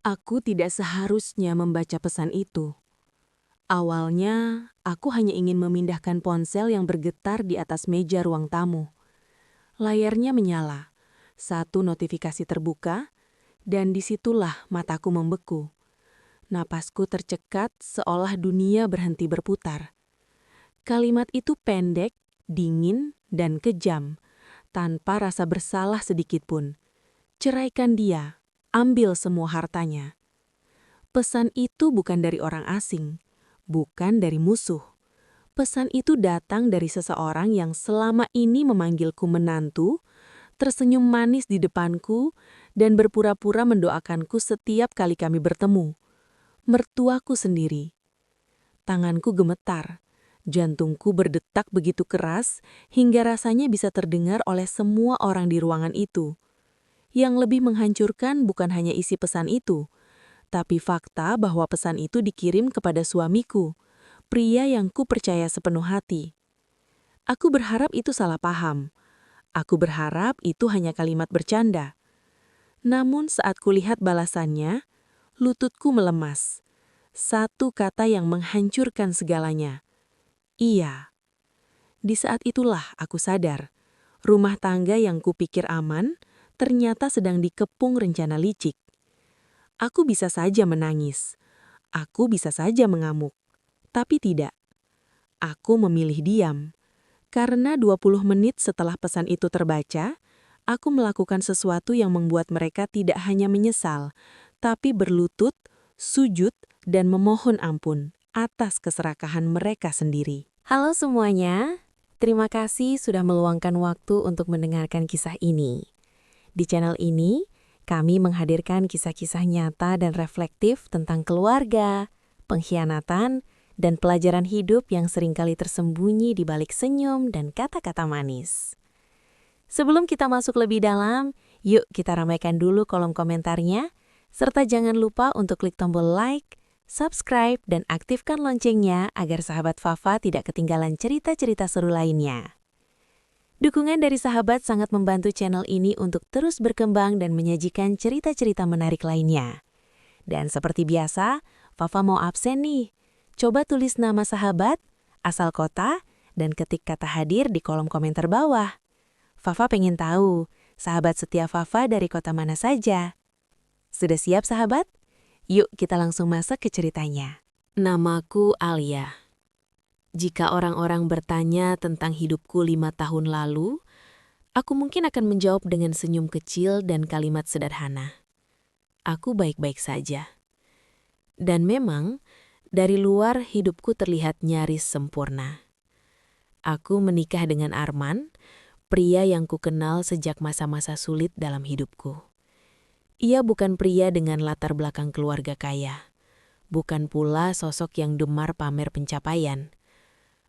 Aku tidak seharusnya membaca pesan itu. Awalnya, aku hanya ingin memindahkan ponsel yang bergetar di atas meja ruang tamu. Layarnya menyala, satu notifikasi terbuka, dan disitulah mataku membeku. Napasku tercekat seolah dunia berhenti berputar. Kalimat itu pendek, dingin, dan kejam, tanpa rasa bersalah sedikitpun. Ceraikan dia, ambil semua hartanya. Pesan itu bukan dari orang asing, bukan dari musuh. Pesan itu datang dari seseorang yang selama ini memanggilku menantu, tersenyum manis di depanku, dan berpura-pura mendoakanku setiap kali kami bertemu. Mertuaku sendiri. Tanganku gemetar, jantungku berdetak begitu keras hingga rasanya bisa terdengar oleh semua orang di ruangan itu. Yang lebih menghancurkan bukan hanya isi pesan itu, tapi fakta bahwa pesan itu dikirim kepada suamiku, pria yang kupercaya sepenuh hati. Aku berharap itu salah paham. Aku berharap itu hanya kalimat bercanda. Namun saat kulihat balasannya, lututku melemas. Satu kata yang menghancurkan segalanya. Iya. Di saat itulah aku sadar, rumah tangga yang kupikir aman ternyata sedang dikepung rencana licik. Aku bisa saja menangis. Aku bisa saja mengamuk. Tapi tidak. Aku memilih diam. Karena 20 menit setelah pesan itu terbaca, aku melakukan sesuatu yang membuat mereka tidak hanya menyesal, tapi berlutut, sujud, dan memohon ampun atas keserakahan mereka sendiri. Halo semuanya, terima kasih sudah meluangkan waktu untuk mendengarkan kisah ini. Di channel ini, kami menghadirkan kisah-kisah nyata dan reflektif tentang keluarga, pengkhianatan, dan pelajaran hidup yang seringkali tersembunyi di balik senyum dan kata-kata manis. Sebelum kita masuk lebih dalam, yuk kita ramaikan dulu kolom komentarnya, serta jangan lupa untuk klik tombol like, subscribe, dan aktifkan loncengnya agar sahabat Fafa tidak ketinggalan cerita-cerita seru lainnya. Dukungan dari sahabat sangat membantu channel ini untuk terus berkembang dan menyajikan cerita-cerita menarik lainnya. Dan seperti biasa, Fafa mau absen nih. Coba tulis nama sahabat, asal kota, dan ketik kata hadir di kolom komentar bawah. Fafa pengen tahu, sahabat setia Fafa dari kota mana saja. Sudah siap sahabat? Yuk kita langsung masuk ke ceritanya. Namaku Alia. Jika orang-orang bertanya tentang hidupku 5 tahun lalu, aku mungkin akan menjawab dengan senyum kecil dan kalimat sederhana. Aku baik-baik saja. Dan memang, dari luar hidupku terlihat nyaris sempurna. Aku menikah dengan Arman, pria yang kukenal sejak masa-masa sulit dalam hidupku. Ia bukan pria dengan latar belakang keluarga kaya. Bukan pula sosok yang gemar pamer pencapaian.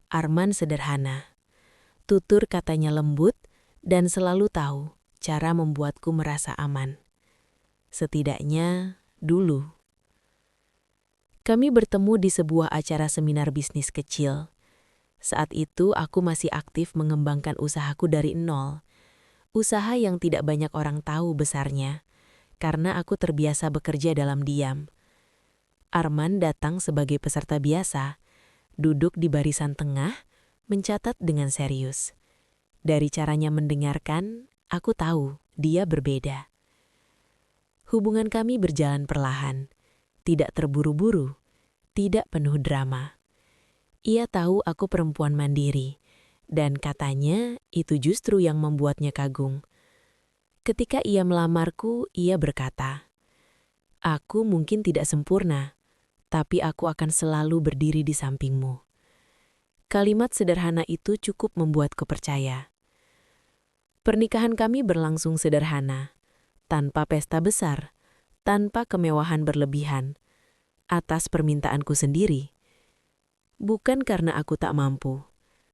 Arman sederhana. Tutur katanya lembut dan selalu tahu cara membuatku merasa aman. Setidaknya dulu. Kami bertemu di sebuah acara seminar bisnis kecil. Saat itu aku masih aktif mengembangkan usahaku dari nol. Usaha yang tidak banyak orang tahu besarnya, karena aku terbiasa bekerja dalam diam. Arman datang sebagai peserta biasa, duduk di barisan tengah, mencatat dengan serius. Dari caranya mendengarkan, aku tahu dia berbeda. Hubungan kami berjalan perlahan. Tidak terburu-buru, tidak penuh drama. Ia tahu aku perempuan mandiri, dan katanya itu justru yang membuatnya kagum. Ketika ia melamarku, ia berkata, "Aku mungkin tidak sempurna, tapi aku akan selalu berdiri di sampingmu." Kalimat sederhana itu cukup membuatku percaya. Pernikahan kami berlangsung sederhana, tanpa pesta besar, tanpa kemewahan berlebihan, atas permintaanku sendiri. Bukan karena aku tak mampu,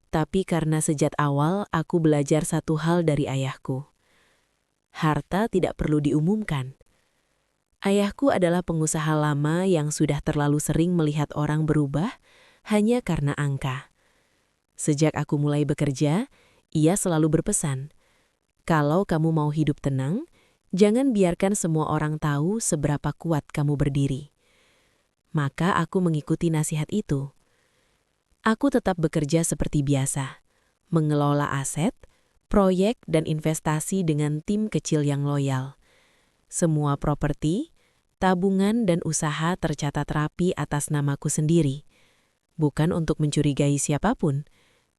tapi karena sejak awal aku belajar satu hal dari ayahku. Harta tidak perlu diumumkan. Ayahku adalah pengusaha lama yang sudah terlalu sering melihat orang berubah hanya karena angka. Sejak aku mulai bekerja, ia selalu berpesan, "Kalau kamu mau hidup tenang, Jangan biarkan semua orang tahu seberapa kuat kamu berdiri. Maka aku mengikuti nasihat itu. Aku tetap bekerja seperti biasa, mengelola aset, proyek, dan investasi dengan tim kecil yang loyal. Semua properti, tabungan, dan usaha tercatat rapi atas namaku sendiri. Bukan untuk mencurigai siapapun,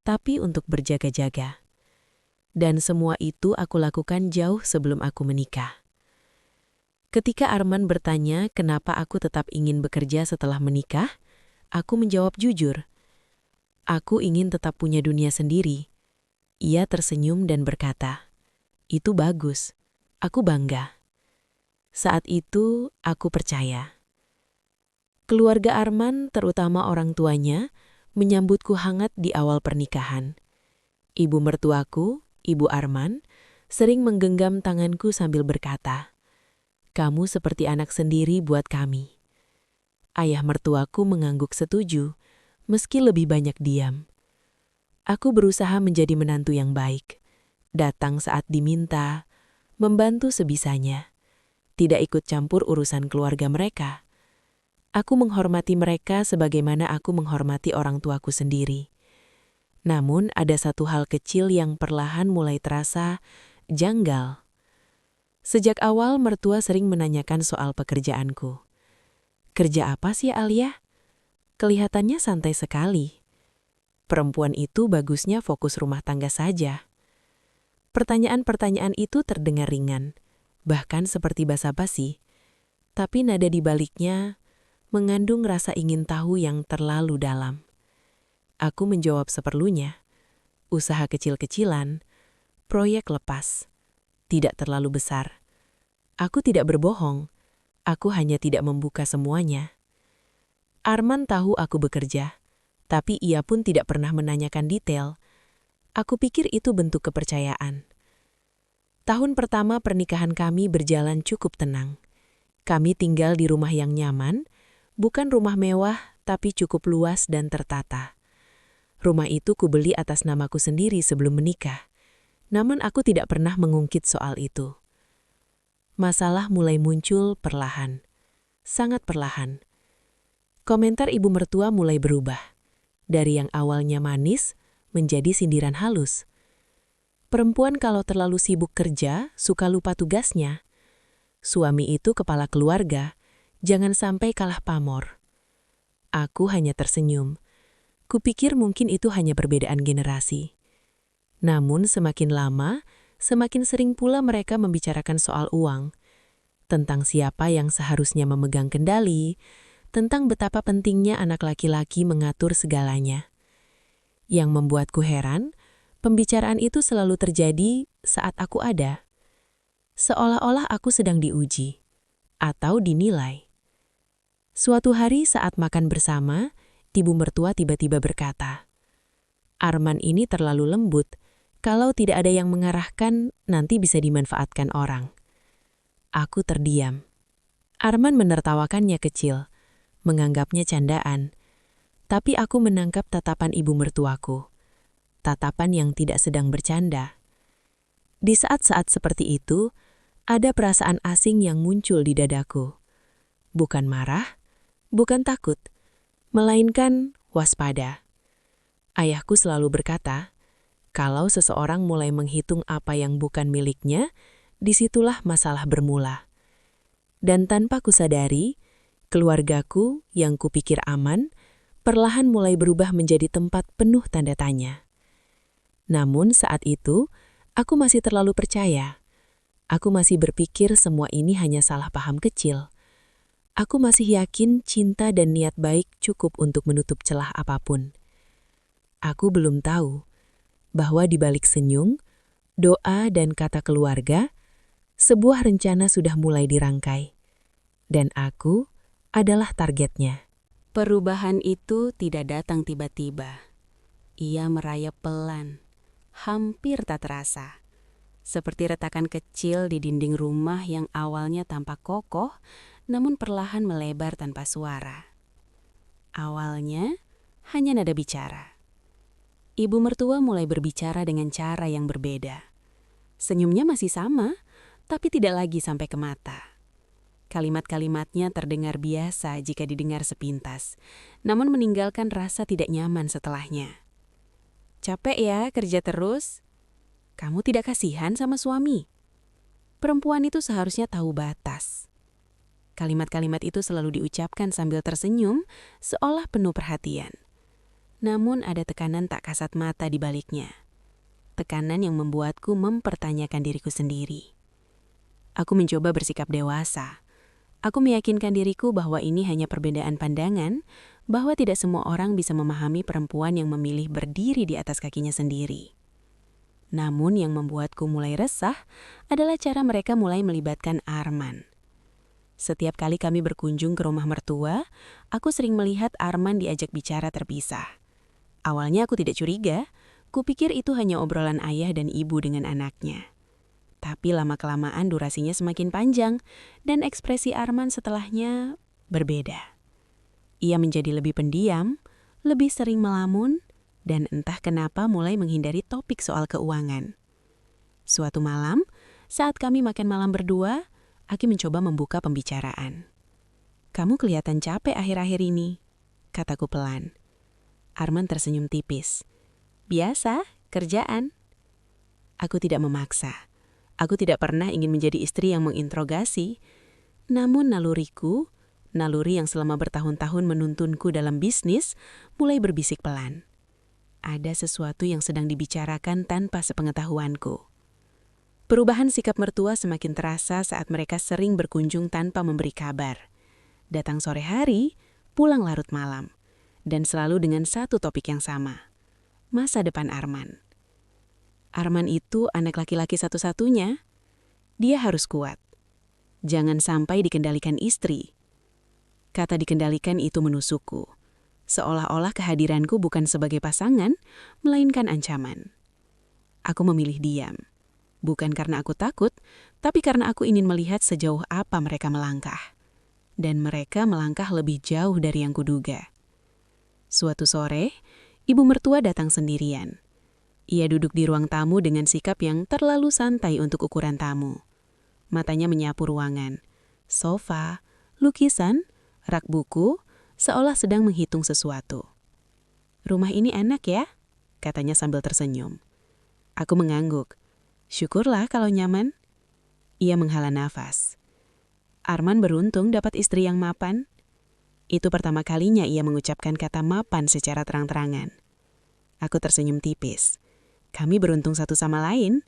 tapi untuk berjaga-jaga. Dan semua itu aku lakukan jauh sebelum aku menikah. Ketika Arman bertanya kenapa aku tetap ingin bekerja setelah menikah, aku menjawab jujur. Aku ingin tetap punya dunia sendiri. Ia tersenyum dan berkata, "Itu bagus. Aku bangga." Saat itu, aku percaya. Keluarga Arman, terutama orang tuanya, menyambutku hangat di awal pernikahan. Ibu mertuaku, Ibu Arman, sering menggenggam tanganku sambil berkata, "Kamu seperti anak sendiri buat kami." Ayah mertuaku mengangguk setuju, meski lebih banyak diam. Aku berusaha menjadi menantu yang baik, datang saat diminta, membantu sebisanya, tidak ikut campur urusan keluarga mereka. Aku menghormati mereka sebagaimana aku menghormati orang tuaku sendiri. Namun ada satu hal kecil yang perlahan mulai terasa janggal. Sejak awal mertua sering menanyakan soal pekerjaanku. "Kerja apa sih Alia? Kelihatannya santai sekali. Perempuan itu bagusnya fokus rumah tangga saja." Pertanyaan-pertanyaan itu terdengar ringan, bahkan seperti basa-basi, tapi nada di baliknya mengandung rasa ingin tahu yang terlalu dalam. Aku menjawab seperlunya. Usaha kecil-kecilan, proyek lepas, tidak terlalu besar. Aku tidak berbohong, aku hanya tidak membuka semuanya. Arman tahu aku bekerja, tapi ia pun tidak pernah menanyakan detail. Aku pikir itu bentuk kepercayaan. Tahun pertama pernikahan kami berjalan cukup tenang. Kami tinggal di rumah yang nyaman, bukan rumah mewah, tapi cukup luas dan tertata. Rumah itu kubeli atas namaku sendiri sebelum menikah, namun aku tidak pernah mengungkit soal itu. Masalah mulai muncul perlahan, sangat perlahan. Komentar ibu mertua mulai berubah, dari yang awalnya manis menjadi sindiran halus. Perempuan kalau terlalu sibuk kerja, suka lupa tugasnya. Suami itu kepala keluarga, jangan sampai kalah pamor. Aku hanya tersenyum. Kupikir mungkin itu hanya perbedaan generasi. Namun semakin lama, semakin sering pula mereka membicarakan soal uang, tentang siapa yang seharusnya memegang kendali, tentang betapa pentingnya anak laki-laki mengatur segalanya. Yang membuatku heran, pembicaraan itu selalu terjadi saat aku ada. Seolah-olah aku sedang diuji, atau dinilai. Suatu hari saat makan bersama, ibu mertua tiba-tiba berkata, "Arman ini terlalu lembut, kalau tidak ada yang mengarahkan, nanti bisa dimanfaatkan orang." Aku terdiam. Arman menertawakannya kecil, menganggapnya candaan. Tapi aku menangkap tatapan ibu mertuaku. Tatapan yang tidak sedang bercanda. Di saat-saat seperti itu, ada perasaan asing yang muncul di dadaku. Bukan marah, bukan takut, melainkan waspada. Ayahku selalu berkata, kalau seseorang mulai menghitung apa yang bukan miliknya, disitulah masalah bermula. Dan tanpa kusadari, keluargaku yang kupikir aman, perlahan mulai berubah menjadi tempat penuh tanda tanya. Namun saat itu, aku masih terlalu percaya. Aku masih berpikir semua ini hanya salah paham kecil. Aku masih yakin cinta dan niat baik cukup untuk menutup celah apapun. Aku belum tahu bahwa di balik senyum, doa, dan kata keluarga, sebuah rencana sudah mulai dirangkai. Dan aku adalah targetnya. Perubahan itu tidak datang tiba-tiba. Ia merayap pelan, hampir tak terasa. Seperti retakan kecil di dinding rumah yang awalnya tampak kokoh, namun perlahan melebar tanpa suara. Awalnya, hanya nada bicara. Ibu mertua mulai berbicara dengan cara yang berbeda. Senyumnya masih sama, tapi tidak lagi sampai ke mata. Kalimat-kalimatnya terdengar biasa jika didengar sepintas, namun meninggalkan rasa tidak nyaman setelahnya. Capek ya kerja terus? Kamu tidak kasihan sama suami? Perempuan itu seharusnya tahu batas. Kalimat-kalimat itu selalu diucapkan sambil tersenyum, seolah penuh perhatian. Namun ada tekanan tak kasat mata di baliknya. Tekanan yang membuatku mempertanyakan diriku sendiri. Aku mencoba bersikap dewasa. Aku meyakinkan diriku bahwa ini hanya perbedaan pandangan, bahwa tidak semua orang bisa memahami perempuan yang memilih berdiri di atas kakinya sendiri. Namun yang membuatku mulai resah adalah cara mereka mulai melibatkan Arman. Setiap kali kami berkunjung ke rumah mertua, aku sering melihat Arman diajak bicara terpisah. Awalnya aku tidak curiga, kupikir itu hanya obrolan ayah dan ibu dengan anaknya. Tapi lama-kelamaan durasinya semakin panjang, dan ekspresi Arman setelahnya berbeda. Ia menjadi lebih pendiam, lebih sering melamun, dan entah kenapa mulai menghindari topik soal keuangan. Suatu malam, saat kami makan malam berdua, Aki mencoba membuka pembicaraan. "Kamu kelihatan capek akhir-akhir ini," kataku pelan. Arman tersenyum tipis. "Biasa, kerjaan." Aku tidak memaksa. Aku tidak pernah ingin menjadi istri yang menginterogasi. Namun naluriku, naluri yang selama bertahun-tahun menuntunku dalam bisnis, mulai berbisik pelan. Ada sesuatu yang sedang dibicarakan tanpa sepengetahuanku. Perubahan sikap mertua semakin terasa saat mereka sering berkunjung tanpa memberi kabar. Datang sore hari, pulang larut malam, dan selalu dengan satu topik yang sama. Masa depan Arman. Arman itu anak laki-laki satu-satunya. Dia harus kuat. Jangan sampai dikendalikan istri. Kata dikendalikan itu menusukku. Seolah-olah kehadiranku bukan sebagai pasangan, melainkan ancaman. Aku memilih diam. Bukan karena aku takut, tapi karena aku ingin melihat sejauh apa mereka melangkah. Dan mereka melangkah lebih jauh dari yang kuduga. Suatu sore, ibu mertua datang sendirian. Ia duduk di ruang tamu dengan sikap yang terlalu santai untuk ukuran tamu. Matanya menyapu ruangan, sofa, lukisan, rak buku, seolah sedang menghitung sesuatu. "Rumah ini enak ya?" katanya sambil tersenyum. Aku mengangguk. "Syukurlah kalau nyaman." Ia menghela nafas. Arman beruntung dapat istri yang mapan. Itu pertama kalinya ia mengucapkan kata mapan secara terang-terangan. Aku tersenyum tipis. Kami beruntung satu sama lain.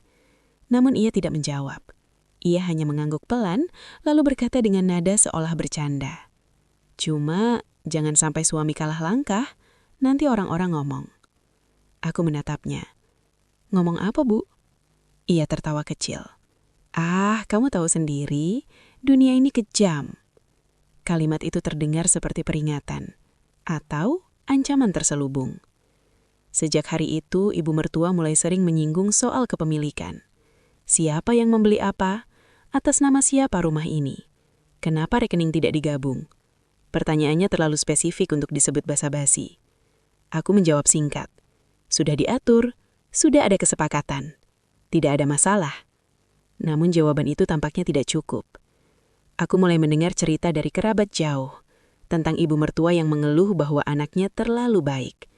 Namun ia tidak menjawab. Ia hanya mengangguk pelan, lalu berkata dengan nada seolah bercanda. "Cuma jangan sampai suami kalah langkah, nanti orang-orang ngomong." Aku menatapnya. "Ngomong apa, Bu?" Ia tertawa kecil. "Ah, kamu tahu sendiri, dunia ini kejam." Kalimat itu terdengar seperti peringatan, atau ancaman terselubung. Sejak hari itu, ibu mertua mulai sering menyinggung soal kepemilikan. Siapa yang membeli apa? Atas nama siapa rumah ini? Kenapa rekening tidak digabung? Pertanyaannya terlalu spesifik untuk disebut basa-basi. Aku menjawab singkat. Sudah diatur, sudah ada kesepakatan. Tidak ada masalah. Namun jawaban itu tampaknya tidak cukup. Aku mulai mendengar cerita dari kerabat jauh, tentang ibu mertua yang mengeluh bahwa anaknya terlalu baik,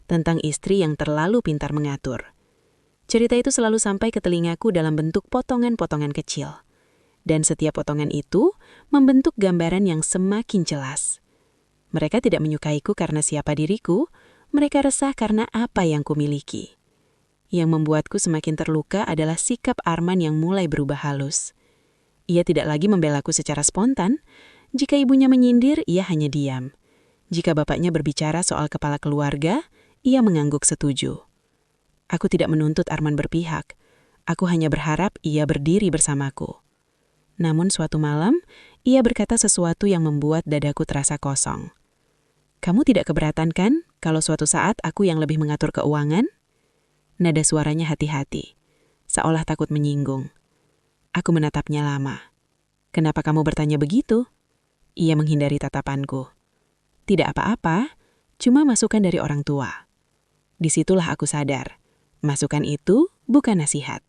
tentang istri yang terlalu pintar mengatur. Cerita itu selalu sampai ke telingaku dalam bentuk potongan-potongan kecil. Dan setiap potongan itu membentuk gambaran yang semakin jelas. Mereka tidak menyukaiku karena siapa diriku, mereka resah karena apa yang kumiliki. Yang membuatku semakin terluka adalah sikap Arman yang mulai berubah halus. Ia tidak lagi membelaku secara spontan. Jika ibunya menyindir, ia hanya diam. Jika bapaknya berbicara soal kepala keluarga, ia mengangguk setuju. Aku tidak menuntut Arman berpihak. Aku hanya berharap ia berdiri bersamaku. Namun suatu malam, ia berkata sesuatu yang membuat dadaku terasa kosong. "Kamu tidak keberatan kan kalau suatu saat aku yang lebih mengatur keuangan?" Nada suaranya hati-hati, seolah takut menyinggung. Aku menatapnya lama. "Kenapa kamu bertanya begitu?" Ia menghindari tatapanku. "Tidak apa-apa, cuma masukan dari orang tua." Disitulah aku sadar, masukan itu bukan nasihat.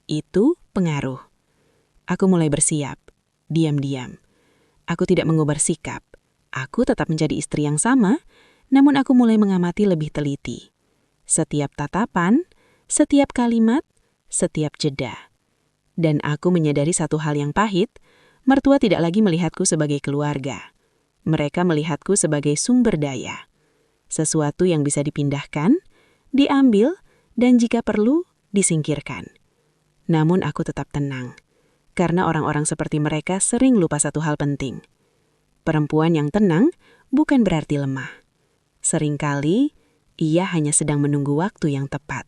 Itu pengaruh. Aku mulai bersiap. Diam-diam. Aku tidak mengubah sikap. Aku tetap menjadi istri yang sama, namun aku mulai mengamati lebih teliti. Setiap tatapan, setiap kalimat, setiap jeda. Dan aku menyadari satu hal yang pahit, mertua tidak lagi melihatku sebagai keluarga. Mereka melihatku sebagai sumber daya. Sesuatu yang bisa dipindahkan, diambil, dan jika perlu, disingkirkan. Namun aku tetap tenang, karena orang-orang seperti mereka sering lupa satu hal penting. Perempuan yang tenang bukan berarti lemah. Seringkali, ia hanya sedang menunggu waktu yang tepat.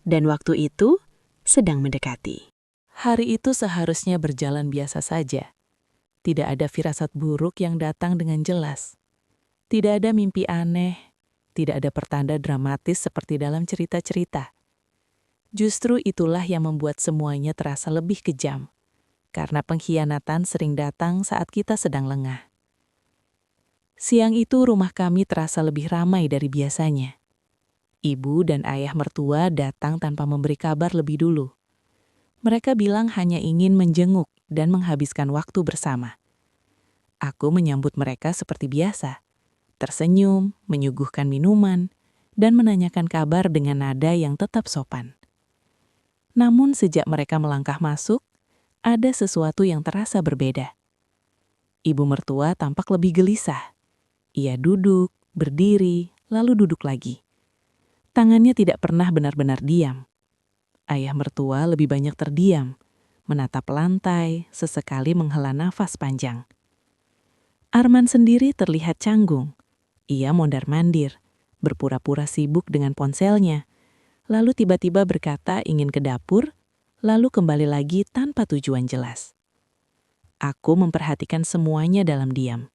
Dan waktu itu sedang mendekati. Hari itu seharusnya berjalan biasa saja. Tidak ada firasat buruk yang datang dengan jelas. Tidak ada mimpi aneh, tidak ada pertanda dramatis seperti dalam cerita-cerita. Justru itulah yang membuat semuanya terasa lebih kejam, karena pengkhianatan sering datang saat kita sedang lengah. Siang itu rumah kami terasa lebih ramai dari biasanya. Ibu dan ayah mertua datang tanpa memberi kabar lebih dulu. Mereka bilang hanya ingin menjenguk dan menghabiskan waktu bersama. Aku menyambut mereka seperti biasa, tersenyum, menyuguhkan minuman, dan menanyakan kabar dengan nada yang tetap sopan. Namun sejak mereka melangkah masuk, ada sesuatu yang terasa berbeda. Ibu mertua tampak lebih gelisah. Ia duduk, berdiri, lalu duduk lagi. Tangannya tidak pernah benar-benar diam. Ayah mertua lebih banyak terdiam, menatap lantai, sesekali menghela nafas panjang. Arman sendiri terlihat canggung. Ia mondar-mandir, berpura-pura sibuk dengan ponselnya, lalu tiba-tiba berkata ingin ke dapur, lalu kembali lagi tanpa tujuan jelas. Aku memperhatikan semuanya dalam diam.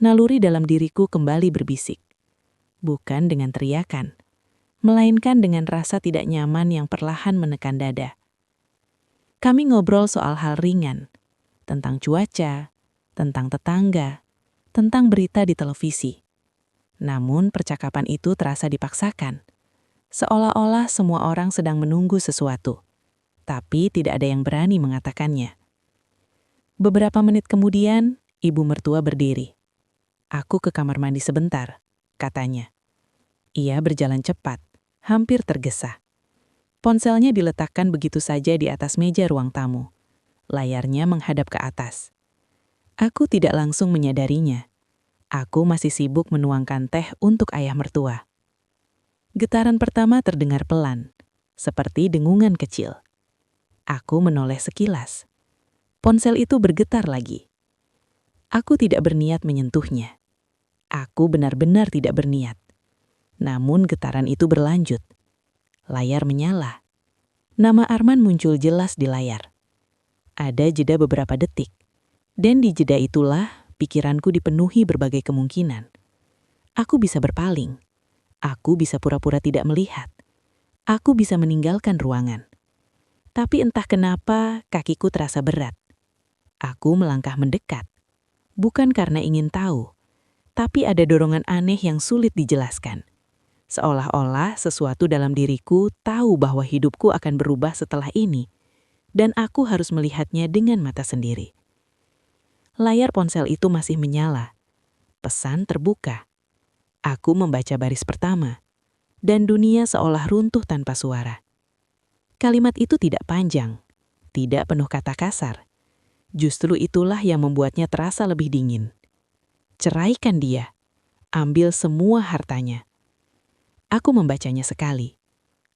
Naluri dalam diriku kembali berbisik. Bukan dengan teriakan, melainkan dengan rasa tidak nyaman yang perlahan menekan dada. Kami ngobrol soal hal ringan, tentang cuaca, tentang tetangga, tentang berita di televisi. Namun percakapan itu terasa dipaksakan, seolah-olah semua orang sedang menunggu sesuatu, tapi tidak ada yang berani mengatakannya. Beberapa menit kemudian, ibu mertua berdiri. Aku ke kamar mandi sebentar, katanya. Ia berjalan cepat, hampir tergesa. Ponselnya diletakkan begitu saja di atas meja ruang tamu. Layarnya menghadap ke atas. Aku tidak langsung menyadarinya. Aku masih sibuk menuangkan teh untuk ayah mertua. Getaran pertama terdengar pelan, seperti dengungan kecil. Aku menoleh sekilas. Ponsel itu bergetar lagi. Aku tidak berniat menyentuhnya. Aku benar-benar tidak berniat. Namun getaran itu berlanjut. Layar menyala. Nama Arman muncul jelas di layar. Ada jeda beberapa detik. Dan di jeda itulah pikiranku dipenuhi berbagai kemungkinan. Aku bisa berpaling. Aku bisa pura-pura tidak melihat. Aku bisa meninggalkan ruangan. Tapi entah kenapa kakiku terasa berat. Aku melangkah mendekat. Bukan karena ingin tahu, tapi ada dorongan aneh yang sulit dijelaskan. Seolah-olah sesuatu dalam diriku tahu bahwa hidupku akan berubah setelah ini, dan aku harus melihatnya dengan mata sendiri. Layar ponsel itu masih menyala. Pesan terbuka. Aku membaca baris pertama, dan dunia seolah runtuh tanpa suara. Kalimat itu tidak panjang, tidak penuh kata kasar. Justru itulah yang membuatnya terasa lebih dingin. Ceraikan dia. Ambil semua hartanya. Aku membacanya sekali,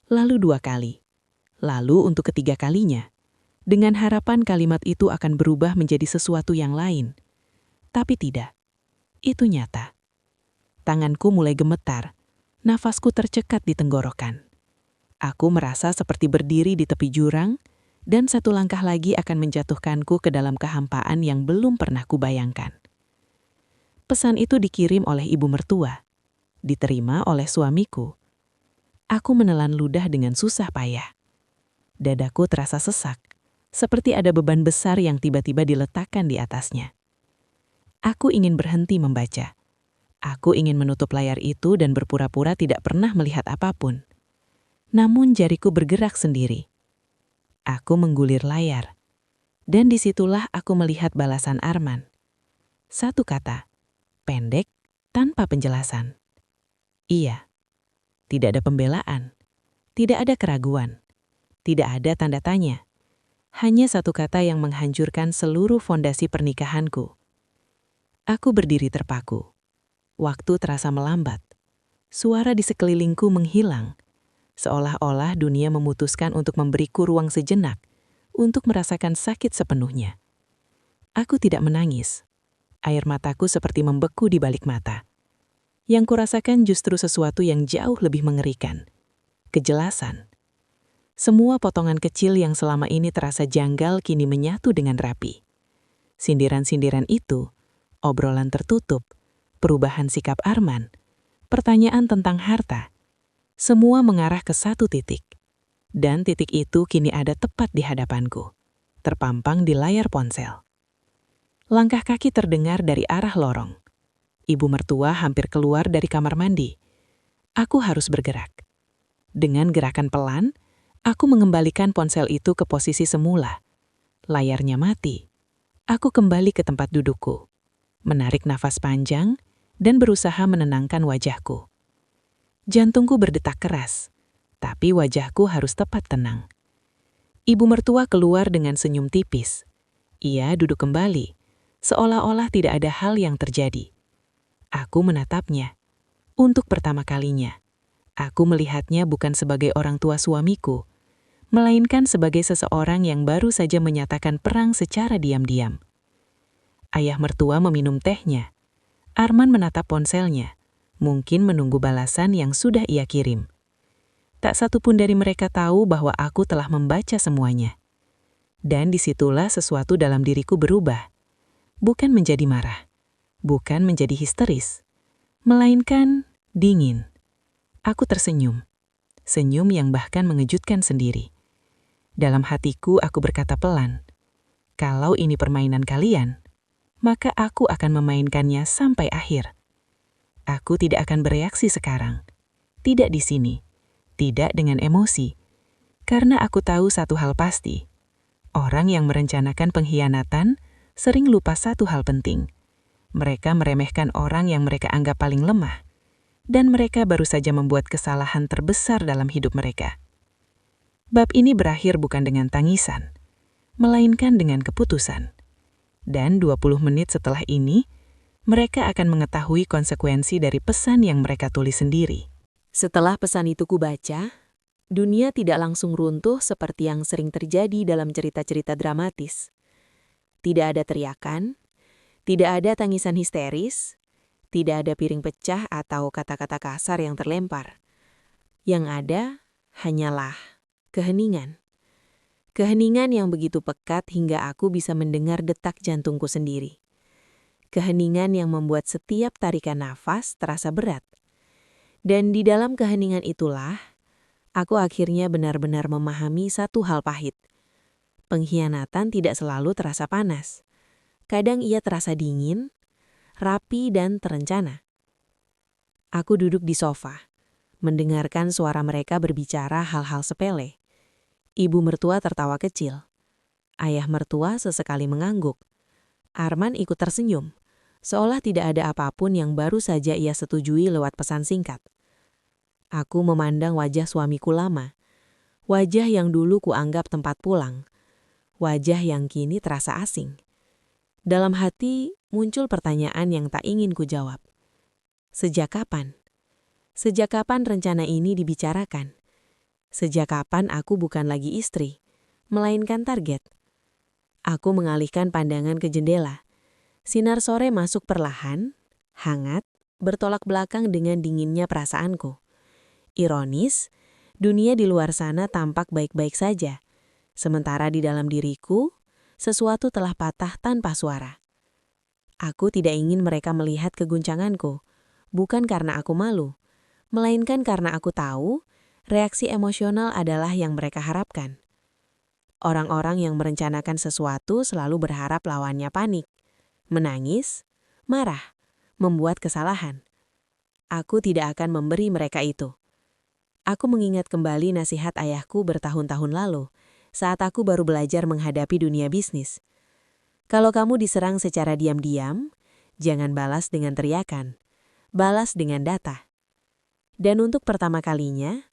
lalu 2 kali, lalu untuk ketiga kalinya, dengan harapan kalimat itu akan berubah menjadi sesuatu yang lain. Tapi tidak. Itu nyata. Tanganku mulai gemetar, nafasku tercekat di tenggorokan. Aku merasa seperti berdiri di tepi jurang, dan satu langkah lagi akan menjatuhkanku ke dalam kehampaan yang belum pernah kubayangkan. Pesan itu dikirim oleh ibu mertua, diterima oleh suamiku. Aku menelan ludah dengan susah payah. Dadaku terasa sesak, seperti ada beban besar yang tiba-tiba diletakkan di atasnya. Aku ingin berhenti membaca. Aku ingin menutup layar itu dan berpura-pura tidak pernah melihat apapun. Namun jariku bergerak sendiri. Aku menggulir layar. Dan disitulah aku melihat balasan Arman. Satu kata, pendek, tanpa penjelasan. Iya, tidak ada pembelaan, tidak ada keraguan, tidak ada tanda tanya. Hanya satu kata yang menghancurkan seluruh fondasi pernikahanku. Aku berdiri terpaku. Waktu terasa melambat. Suara di sekelilingku menghilang. Seolah-olah dunia memutuskan untuk memberiku ruang sejenak untuk merasakan sakit sepenuhnya. Aku tidak menangis. Air mataku seperti membeku di balik mata. Yang kurasakan justru sesuatu yang jauh lebih mengerikan. Kejelasan. Semua potongan kecil yang selama ini terasa janggal kini menyatu dengan rapi. Sindiran-sindiran itu, obrolan tertutup, perubahan sikap Arman, pertanyaan tentang harta, semua mengarah ke satu titik. Dan titik itu kini ada tepat di hadapanku, terpampang di layar ponsel. Langkah kaki terdengar dari arah lorong. Ibu mertua hampir keluar dari kamar mandi. Aku harus bergerak. Dengan gerakan pelan, aku mengembalikan ponsel itu ke posisi semula. Layarnya mati. Aku kembali ke tempat dudukku, menarik nafas panjang, dan berusaha menenangkan wajahku. Jantungku berdetak keras, tapi wajahku harus tepat tenang. Ibu mertua keluar dengan senyum tipis. Ia duduk kembali, seolah-olah tidak ada hal yang terjadi. Aku menatapnya. Untuk pertama kalinya, aku melihatnya bukan sebagai orang tua suamiku, melainkan sebagai seseorang yang baru saja menyatakan perang secara diam-diam. Ayah mertua meminum tehnya. Arman menatap ponselnya, mungkin menunggu balasan yang sudah ia kirim. Tak satu pun dari mereka tahu bahwa aku telah membaca semuanya. Dan disitulah sesuatu dalam diriku berubah. Bukan menjadi marah, bukan menjadi histeris, melainkan dingin. Aku tersenyum, senyum yang bahkan mengejutkan sendiri. Dalam hatiku aku berkata pelan, kalau ini permainan kalian, maka aku akan memainkannya sampai akhir. Aku tidak akan bereaksi sekarang, tidak di sini, tidak dengan emosi, karena aku tahu satu hal pasti. Orang yang merencanakan pengkhianatan sering lupa satu hal penting. Mereka meremehkan orang yang mereka anggap paling lemah, dan mereka baru saja membuat kesalahan terbesar dalam hidup mereka. Bab ini berakhir bukan dengan tangisan, melainkan dengan keputusan. Dan 20 menit setelah ini, mereka akan mengetahui konsekuensi dari pesan yang mereka tulis sendiri. Setelah pesan itu kubaca, dunia tidak langsung runtuh seperti yang sering terjadi dalam cerita-cerita dramatis. Tidak ada teriakan, tidak ada tangisan histeris, tidak ada piring pecah atau kata-kata kasar yang terlempar. Yang ada hanyalah keheningan. Keheningan yang begitu pekat hingga aku bisa mendengar detak jantungku sendiri. Keheningan yang membuat setiap tarikan nafas terasa berat. Dan di dalam keheningan itulah, aku akhirnya benar-benar memahami satu hal pahit. Pengkhianatan tidak selalu terasa panas. Kadang ia terasa dingin, rapi dan terencana. Aku duduk di sofa, mendengarkan suara mereka berbicara hal-hal sepele. Ibu mertua tertawa kecil. Ayah mertua sesekali mengangguk. Arman ikut tersenyum, seolah tidak ada apapun yang baru saja ia setujui lewat pesan singkat. Aku memandang wajah suamiku lama, wajah yang dulu kuanggap tempat pulang, wajah yang kini terasa asing. Dalam hati muncul pertanyaan yang tak ingin kujawab. Sejak kapan? Sejak kapan rencana ini dibicarakan? Sejak kapan aku bukan lagi istri, melainkan target? Aku mengalihkan pandangan ke jendela. Sinar sore masuk perlahan, hangat, bertolak belakang dengan dinginnya perasaanku. Ironis, dunia di luar sana tampak baik-baik saja. Sementara di dalam diriku, sesuatu telah patah tanpa suara. Aku tidak ingin mereka melihat keguncanganku, bukan karena aku malu, melainkan karena aku tahu reaksi emosional adalah yang mereka harapkan. Orang-orang yang merencanakan sesuatu selalu berharap lawannya panik, menangis, marah, membuat kesalahan. Aku tidak akan memberi mereka itu. Aku mengingat kembali nasihat ayahku bertahun-tahun lalu, saat aku baru belajar menghadapi dunia bisnis. Kalau kamu diserang secara diam-diam, jangan balas dengan teriakan. Balas dengan data. Dan untuk pertama kalinya,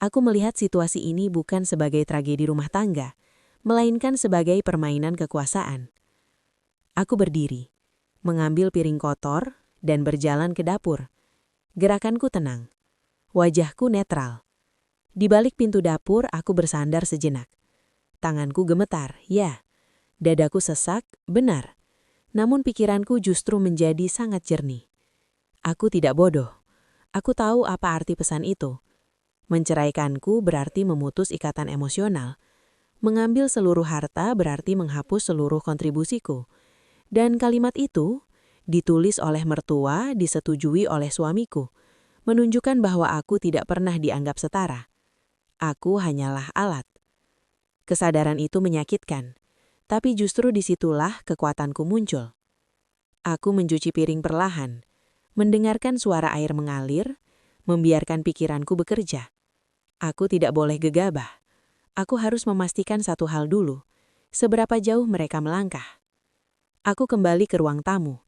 aku melihat situasi ini bukan sebagai tragedi rumah tangga, melainkan sebagai permainan kekuasaan. Aku berdiri, mengambil piring kotor, dan berjalan ke dapur. Gerakanku tenang. Wajahku netral. Di balik pintu dapur, aku bersandar sejenak. Tanganku gemetar, ya. Dadaku sesak, benar. Namun pikiranku justru menjadi sangat jernih. Aku tidak bodoh. Aku tahu apa arti pesan itu. Menceraikanku berarti memutus ikatan emosional. Mengambil seluruh harta berarti menghapus seluruh kontribusiku. Dan kalimat itu ditulis oleh mertua, disetujui oleh suamiku. Menunjukkan bahwa aku tidak pernah dianggap setara. Aku hanyalah alat. Kesadaran itu menyakitkan. Tapi justru disitulah kekuatanku muncul. Aku mencuci piring perlahan. Mendengarkan suara air mengalir, membiarkan pikiranku bekerja. Aku tidak boleh gegabah. Aku harus memastikan satu hal dulu, seberapa jauh mereka melangkah. Aku kembali ke ruang tamu.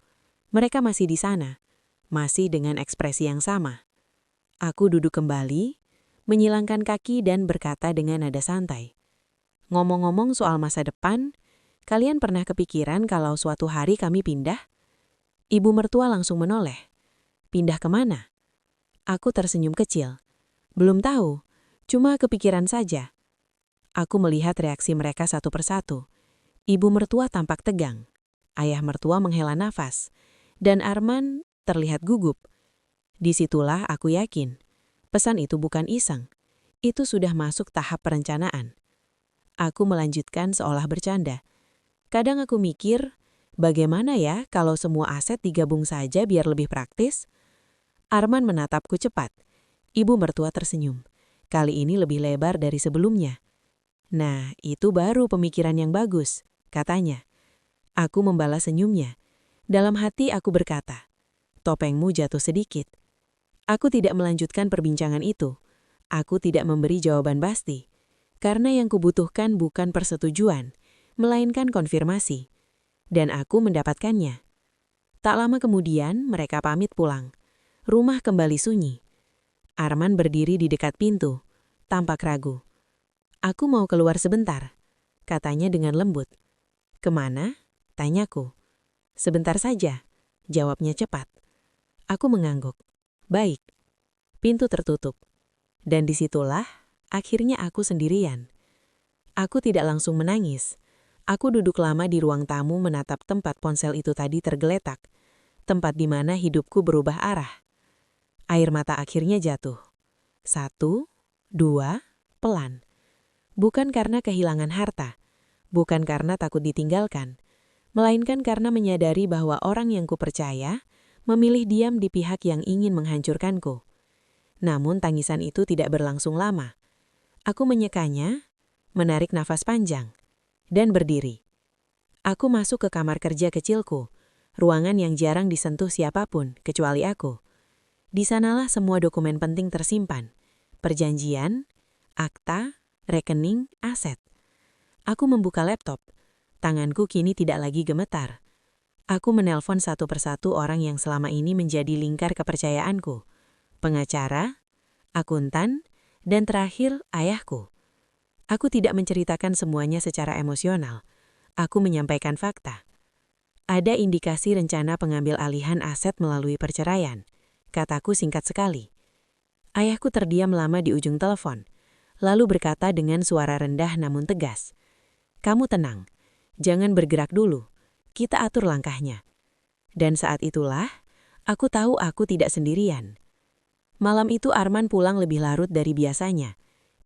Mereka masih di sana, masih dengan ekspresi yang sama. Aku duduk kembali, menyilangkan kaki dan berkata dengan nada santai. Ngomong-ngomong soal masa depan, kalian pernah kepikiran kalau suatu hari kami pindah? Ibu mertua langsung menoleh. Pindah kemana? Aku tersenyum kecil. Belum tahu, cuma kepikiran saja. Aku melihat reaksi mereka satu persatu. Ibu mertua tampak tegang. Ayah mertua menghela nafas. Dan Arman terlihat gugup. Disitulah aku yakin. Pesan itu bukan iseng. Itu sudah masuk tahap perencanaan. Aku melanjutkan seolah bercanda. Kadang aku mikir, bagaimana ya kalau semua aset digabung saja biar lebih praktis? Arman menatapku cepat. Ibu mertua tersenyum. Kali ini lebih lebar dari sebelumnya. Nah, itu baru pemikiran yang bagus, katanya. Aku membalas senyumnya. Dalam hati aku berkata, topengmu jatuh sedikit. Aku tidak melanjutkan perbincangan itu. Aku tidak memberi jawaban pasti. Karena yang kubutuhkan bukan persetujuan, melainkan konfirmasi. Dan aku mendapatkannya. Tak lama kemudian, mereka pamit pulang. Rumah kembali sunyi. Arman berdiri di dekat pintu, tampak ragu. Aku mau keluar sebentar, katanya dengan lembut. Kemana? Tanyaku. Sebentar saja, jawabnya cepat. Aku mengangguk. Baik. Pintu tertutup. Dan disitulah, akhirnya aku sendirian. Aku tidak langsung menangis. Aku duduk lama di ruang tamu menatap tempat ponsel itu tadi tergeletak. Tempat di mana hidupku berubah arah. Air mata akhirnya jatuh. 1, 2, pelan. Bukan karena kehilangan harta. Bukan karena takut ditinggalkan. Melainkan karena menyadari bahwa orang yang kupercaya memilih diam di pihak yang ingin menghancurkanku. Namun tangisan itu tidak berlangsung lama. Aku menyekanya, menarik nafas panjang, dan berdiri. Aku masuk ke kamar kerja kecilku, ruangan yang jarang disentuh siapapun kecuali aku. Di sanalah semua dokumen penting tersimpan. Perjanjian, akta, rekening, aset. Aku membuka laptop. Tanganku kini tidak lagi gemetar. Aku menelpon satu persatu orang yang selama ini menjadi lingkar kepercayaanku. Pengacara, akuntan, dan terakhir ayahku. Aku tidak menceritakan semuanya secara emosional. Aku menyampaikan fakta. Ada indikasi rencana pengambil alihan aset melalui perceraian. Kataku singkat sekali. Ayahku terdiam lama di ujung telepon, lalu berkata dengan suara rendah namun tegas. Kamu tenang, jangan bergerak dulu, kita atur langkahnya. Dan saat itulah, aku tahu aku tidak sendirian. Malam itu Arman pulang lebih larut dari biasanya.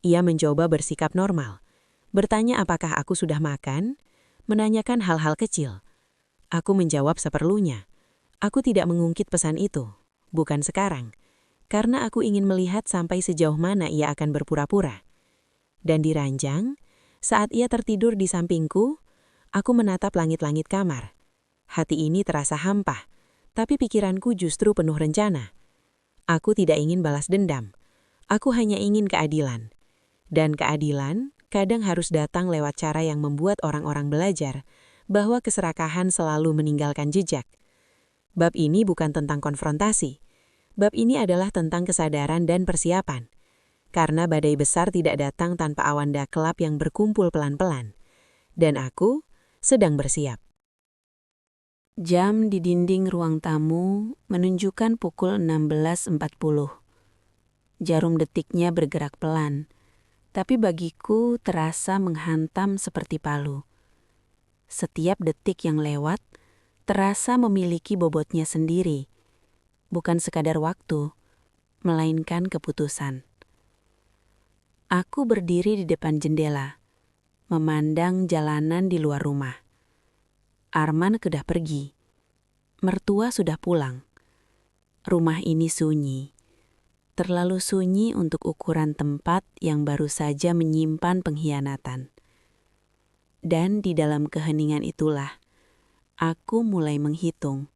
Ia mencoba bersikap normal, bertanya apakah aku sudah makan, menanyakan hal-hal kecil. Aku menjawab seperlunya. Aku tidak mengungkit pesan itu. Bukan sekarang, karena aku ingin melihat sampai sejauh mana ia akan berpura-pura. Dan di ranjang, saat ia tertidur di sampingku, aku menatap langit-langit kamar. Hati ini terasa hampa, tapi pikiranku justru penuh rencana. Aku tidak ingin balas dendam, aku hanya ingin keadilan. Dan keadilan kadang harus datang lewat cara yang membuat orang-orang belajar bahwa keserakahan selalu meninggalkan jejak. Bab ini bukan tentang konfrontasi. Bab ini adalah tentang kesadaran dan persiapan. Karena badai besar tidak datang tanpa awan daklap yang berkumpul pelan-pelan. Dan aku sedang bersiap. Jam di dinding ruang tamu menunjukkan pukul 16.40. Jarum detiknya bergerak pelan, tapi bagiku terasa menghantam seperti palu. Setiap detik yang lewat terasa memiliki bobotnya sendiri, bukan sekadar waktu, melainkan keputusan. Aku berdiri di depan jendela, memandang jalanan di luar rumah. Arman sudah pergi, mertua sudah pulang. Rumah ini sunyi, terlalu sunyi untuk ukuran tempat yang baru saja menyimpan pengkhianatan. Dan di dalam keheningan itulah, aku mulai menghitung.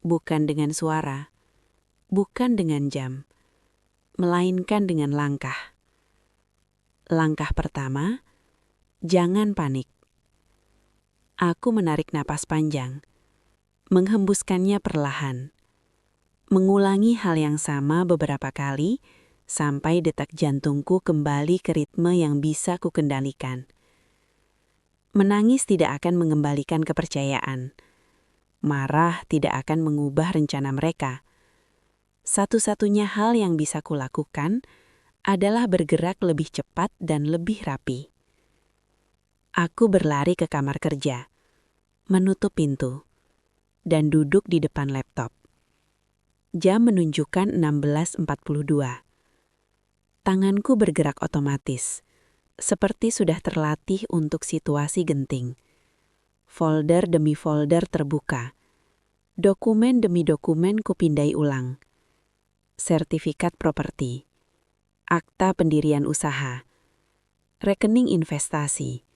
Bukan dengan suara, bukan dengan jam, melainkan dengan langkah. Langkah pertama, jangan panik. Aku menarik napas panjang, menghembuskannya perlahan. Mengulangi hal yang sama beberapa kali, sampai detak jantungku kembali ke ritme yang bisa kukendalikan. Menangis tidak akan mengembalikan kepercayaan. Marah tidak akan mengubah rencana mereka. Satu-satunya hal yang bisa kulakukan adalah bergerak lebih cepat dan lebih rapi. Aku berlari ke kamar kerja, menutup pintu, dan duduk di depan laptop. Jam menunjukkan 16.42. Tanganku bergerak otomatis, seperti sudah terlatih untuk situasi genting. Folder demi folder terbuka. Dokumen demi dokumen kupindai ulang. Sertifikat properti, akta pendirian usaha, rekening investasi,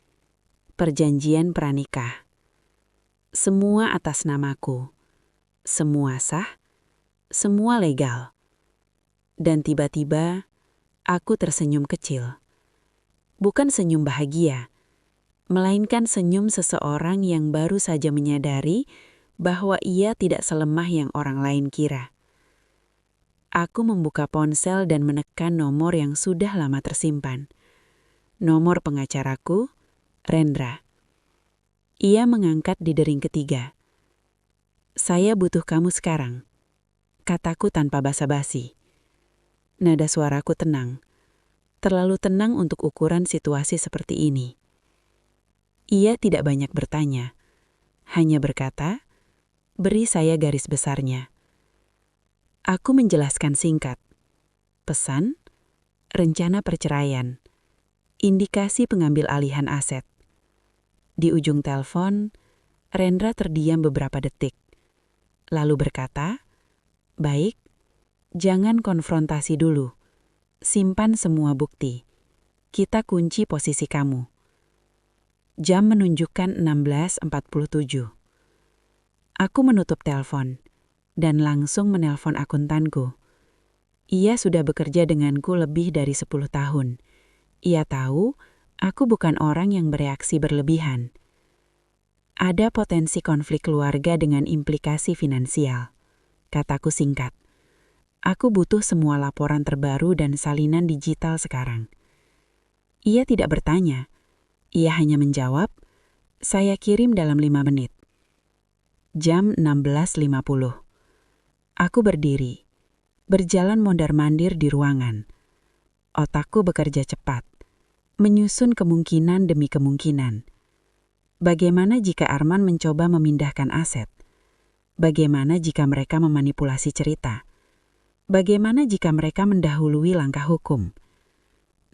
perjanjian pranikah. Semua atas namaku. Semua sah, semua legal. Dan tiba-tiba, aku tersenyum kecil. Bukan senyum bahagia, melainkan senyum seseorang yang baru saja menyadari bahwa ia tidak selemah yang orang lain kira. Aku membuka ponsel dan menekan nomor yang sudah lama tersimpan. Nomor pengacaraku, Rendra. Ia mengangkat di dering ketiga. "Saya butuh kamu sekarang," kataku tanpa basa-basi. Nada suaraku tenang. Terlalu tenang untuk ukuran situasi seperti ini. Ia tidak banyak bertanya. Hanya berkata, "Beri saya garis besarnya." Aku menjelaskan singkat. Pesan, rencana perceraian, indikasi pengambil alihan aset. Di ujung telepon, Rendra terdiam beberapa detik. Lalu berkata, "Baik, jangan konfrontasi dulu. Simpan semua bukti. Kita kunci posisi kamu." Jam menunjukkan 16.47. Aku menutup telepon dan langsung menelpon akuntanku. Ia sudah bekerja denganku lebih dari 10 tahun. Ia tahu aku bukan orang yang bereaksi berlebihan. Ada potensi konflik keluarga dengan implikasi finansial, kataku singkat. Aku butuh semua laporan terbaru dan salinan digital sekarang. Ia tidak bertanya. Ia hanya menjawab, "Saya kirim dalam 5 menit. Jam 16.50. Aku berdiri, berjalan mondar-mandir di ruangan. Otakku bekerja cepat, menyusun kemungkinan demi kemungkinan. Bagaimana jika Arman mencoba memindahkan aset? Bagaimana jika mereka memanipulasi cerita? Bagaimana jika mereka mendahului langkah hukum?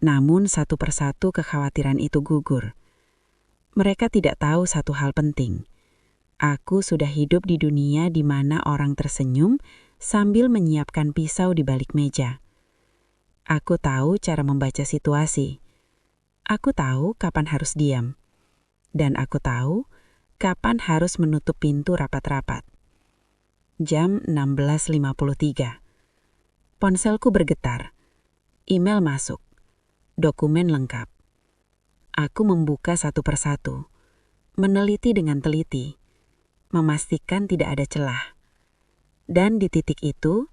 Namun satu persatu kekhawatiran itu gugur. Mereka tidak tahu satu hal penting. Aku sudah hidup di dunia di mana orang tersenyum sambil menyiapkan pisau di balik meja. Aku tahu cara membaca situasi. Aku tahu kapan harus diam. Dan aku tahu kapan harus menutup pintu rapat-rapat. Jam 16.53. Ponselku bergetar. Email masuk. Dokumen lengkap. Aku membuka satu persatu, meneliti dengan teliti, memastikan tidak ada celah. Dan di titik itu,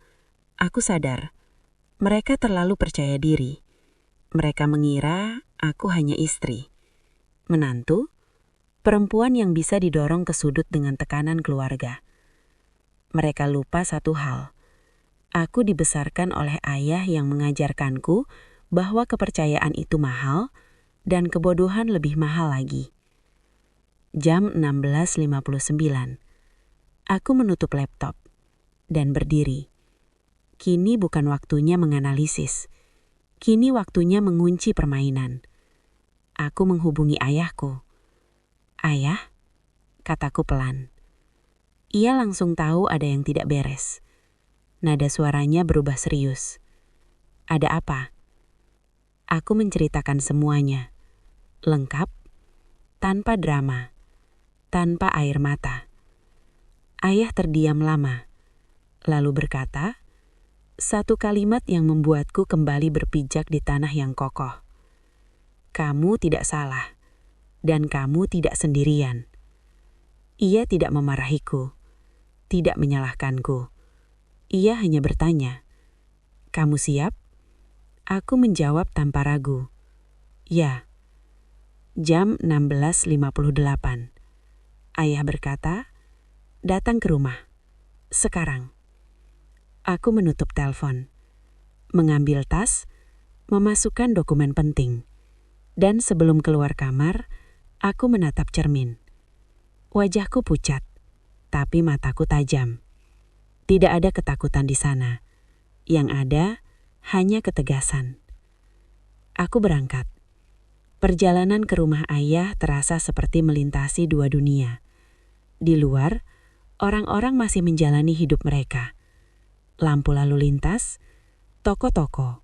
aku sadar, mereka terlalu percaya diri. Mereka mengira aku hanya istri, menantu, perempuan yang bisa didorong ke sudut dengan tekanan keluarga. Mereka lupa satu hal. Aku dibesarkan oleh ayah yang mengajarkanku bahwa kepercayaan itu mahal dan kebodohan lebih mahal lagi. Jam 16.59. Aku menutup laptop dan berdiri. Kini bukan waktunya menganalisis. Kini waktunya mengunci permainan. Aku menghubungi ayahku. "Ayah," kataku pelan. Ia langsung tahu ada yang tidak beres. Nada suaranya berubah serius. "Ada apa?" Aku menceritakan semuanya. Lengkap, tanpa drama, tanpa air mata. Ayah terdiam lama, lalu berkata, satu kalimat yang membuatku kembali berpijak di tanah yang kokoh. "Kamu tidak salah, dan kamu tidak sendirian." Ia tidak memarahiku, tidak menyalahkanku. Ia hanya bertanya, "Kamu siap?" Aku menjawab tanpa ragu, "Ya." Jam 16.58. Ayah berkata, "Datang ke rumah. Sekarang." Aku menutup telepon, mengambil tas, memasukkan dokumen penting. Dan sebelum keluar kamar, aku menatap cermin. Wajahku pucat, tapi mataku tajam. Tidak ada ketakutan di sana. Yang ada hanya ketegasan. Aku berangkat. Perjalanan ke rumah ayah terasa seperti melintasi dua dunia. Di luar, orang-orang masih menjalani hidup mereka. Lampu lalu lintas, toko-toko,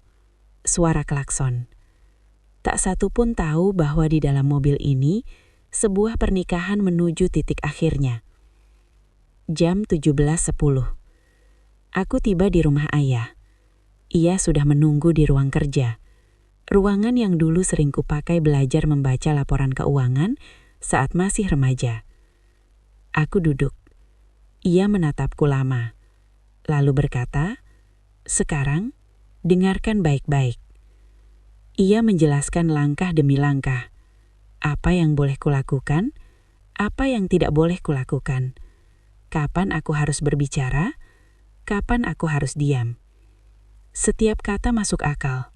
suara klakson. Tak satu pun tahu bahwa di dalam mobil ini, sebuah pernikahan menuju titik akhirnya. Jam 17.10. Aku tiba di rumah ayah. Ia sudah menunggu di ruang kerja. Ruangan yang dulu sering kupakai belajar membaca laporan keuangan saat masih remaja. Aku duduk. Ia menatapku lama. Lalu berkata, "Sekarang, dengarkan baik-baik." Ia menjelaskan langkah demi langkah. Apa yang boleh kulakukan, apa yang tidak boleh kulakukan. Kapan aku harus berbicara, kapan aku harus diam. Setiap kata masuk akal.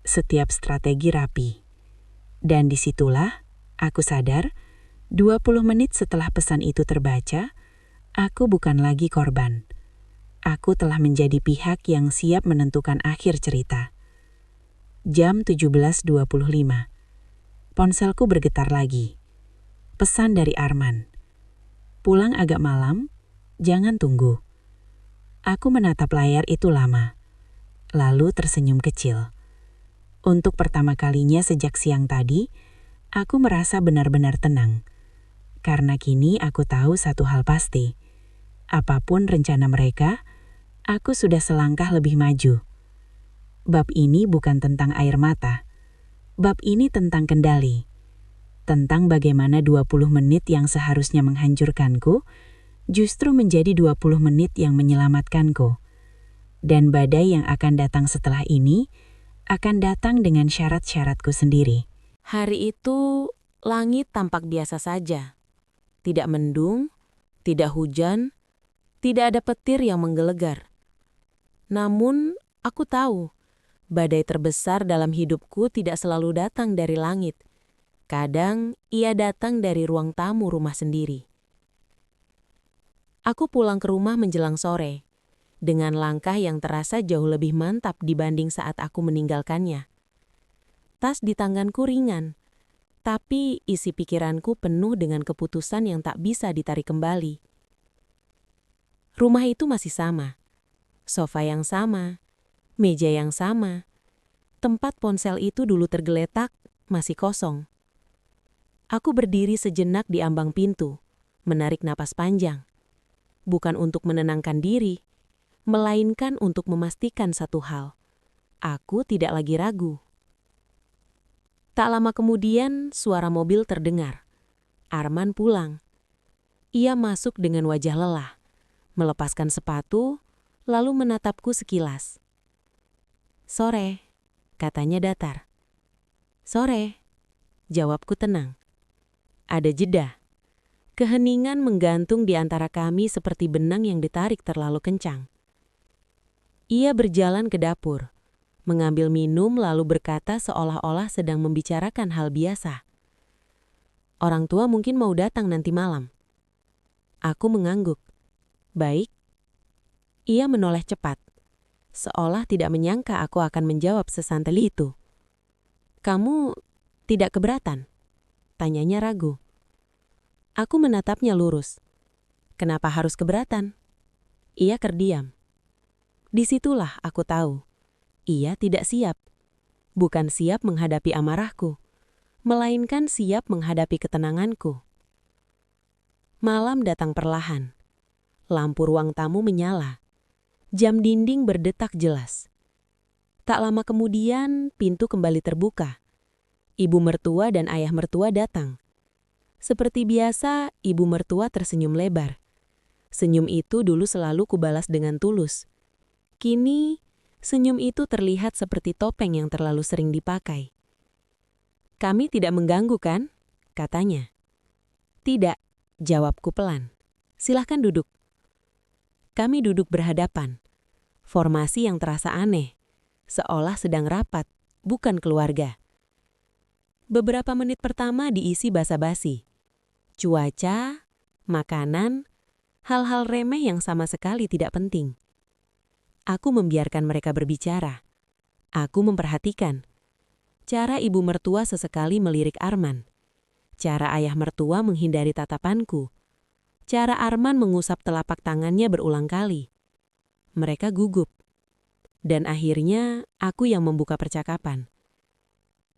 Setiap strategi rapi. Dan disitulah aku sadar, 20 menit setelah pesan itu terbaca, aku bukan lagi korban. Aku telah menjadi pihak yang siap menentukan akhir cerita. Jam 17.25. Ponselku bergetar lagi. Pesan dari Arman. "Pulang agak malam, jangan tunggu." Aku menatap layar itu lama, lalu tersenyum kecil. Untuk pertama kalinya sejak siang tadi, aku merasa benar-benar tenang. Karena kini aku tahu satu hal pasti. Apapun rencana mereka, aku sudah selangkah lebih maju. Bab ini bukan tentang air mata. Bab ini tentang kendali. Tentang bagaimana 20 menit yang seharusnya menghancurkanku, justru menjadi 20 menit yang menyelamatkanku. Dan badai yang akan datang setelah ini, akan datang dengan syarat-syaratku sendiri. Hari itu, langit tampak biasa saja. Tidak mendung, tidak hujan, tidak ada petir yang menggelegar. Namun, aku tahu, badai terbesar dalam hidupku tidak selalu datang dari langit. Kadang, ia datang dari ruang tamu rumah sendiri. Aku pulang ke rumah menjelang sore, dengan langkah yang terasa jauh lebih mantap dibanding saat aku meninggalkannya. Tas di tanganku ringan, tapi isi pikiranku penuh dengan keputusan yang tak bisa ditarik kembali. Rumah itu masih sama. Sofa yang sama, meja yang sama. Tempat ponsel itu dulu tergeletak, masih kosong. Aku berdiri sejenak di ambang pintu, menarik napas panjang. Bukan untuk menenangkan diri, melainkan untuk memastikan satu hal. Aku tidak lagi ragu. Tak lama kemudian, suara mobil terdengar. Arman pulang. Ia masuk dengan wajah lelah, melepaskan sepatu, lalu menatapku sekilas. "Sore," katanya datar. "Sore," jawabku tenang. Ada jeda. Keheningan menggantung di antara kami seperti benang yang ditarik terlalu kencang. Ia berjalan ke dapur, mengambil minum lalu berkata seolah-olah sedang membicarakan hal biasa. "Orang tua mungkin mau datang nanti malam." Aku mengangguk. "Baik." Ia menoleh cepat, seolah tidak menyangka aku akan menjawab sesantai itu. "Kamu tidak keberatan?" tanyanya ragu. Aku menatapnya lurus. "Kenapa harus keberatan?" Ia terdiam. Disitulah aku tahu, ia tidak siap. Bukan siap menghadapi amarahku, melainkan siap menghadapi ketenanganku. Malam datang perlahan. Lampu ruang tamu menyala. Jam dinding berdetak jelas. Tak lama kemudian, pintu kembali terbuka. Ibu mertua dan ayah mertua datang. Seperti biasa, ibu mertua tersenyum lebar. Senyum itu dulu selalu kubalas dengan tulus. Kini, senyum itu terlihat seperti topeng yang terlalu sering dipakai. "Kami tidak mengganggu, kan?" katanya. "Tidak," jawabku pelan. "Silahkan duduk." Kami duduk berhadapan. Formasi yang terasa aneh, seolah sedang rapat, bukan keluarga. Beberapa menit pertama diisi basa-basi. Cuaca, makanan, hal-hal remeh yang sama sekali tidak penting. Aku membiarkan mereka berbicara. Aku memperhatikan. Cara ibu mertua sesekali melirik Arman. Cara ayah mertua menghindari tatapanku. Cara Arman mengusap telapak tangannya berulang kali. Mereka gugup. Dan akhirnya aku yang membuka percakapan.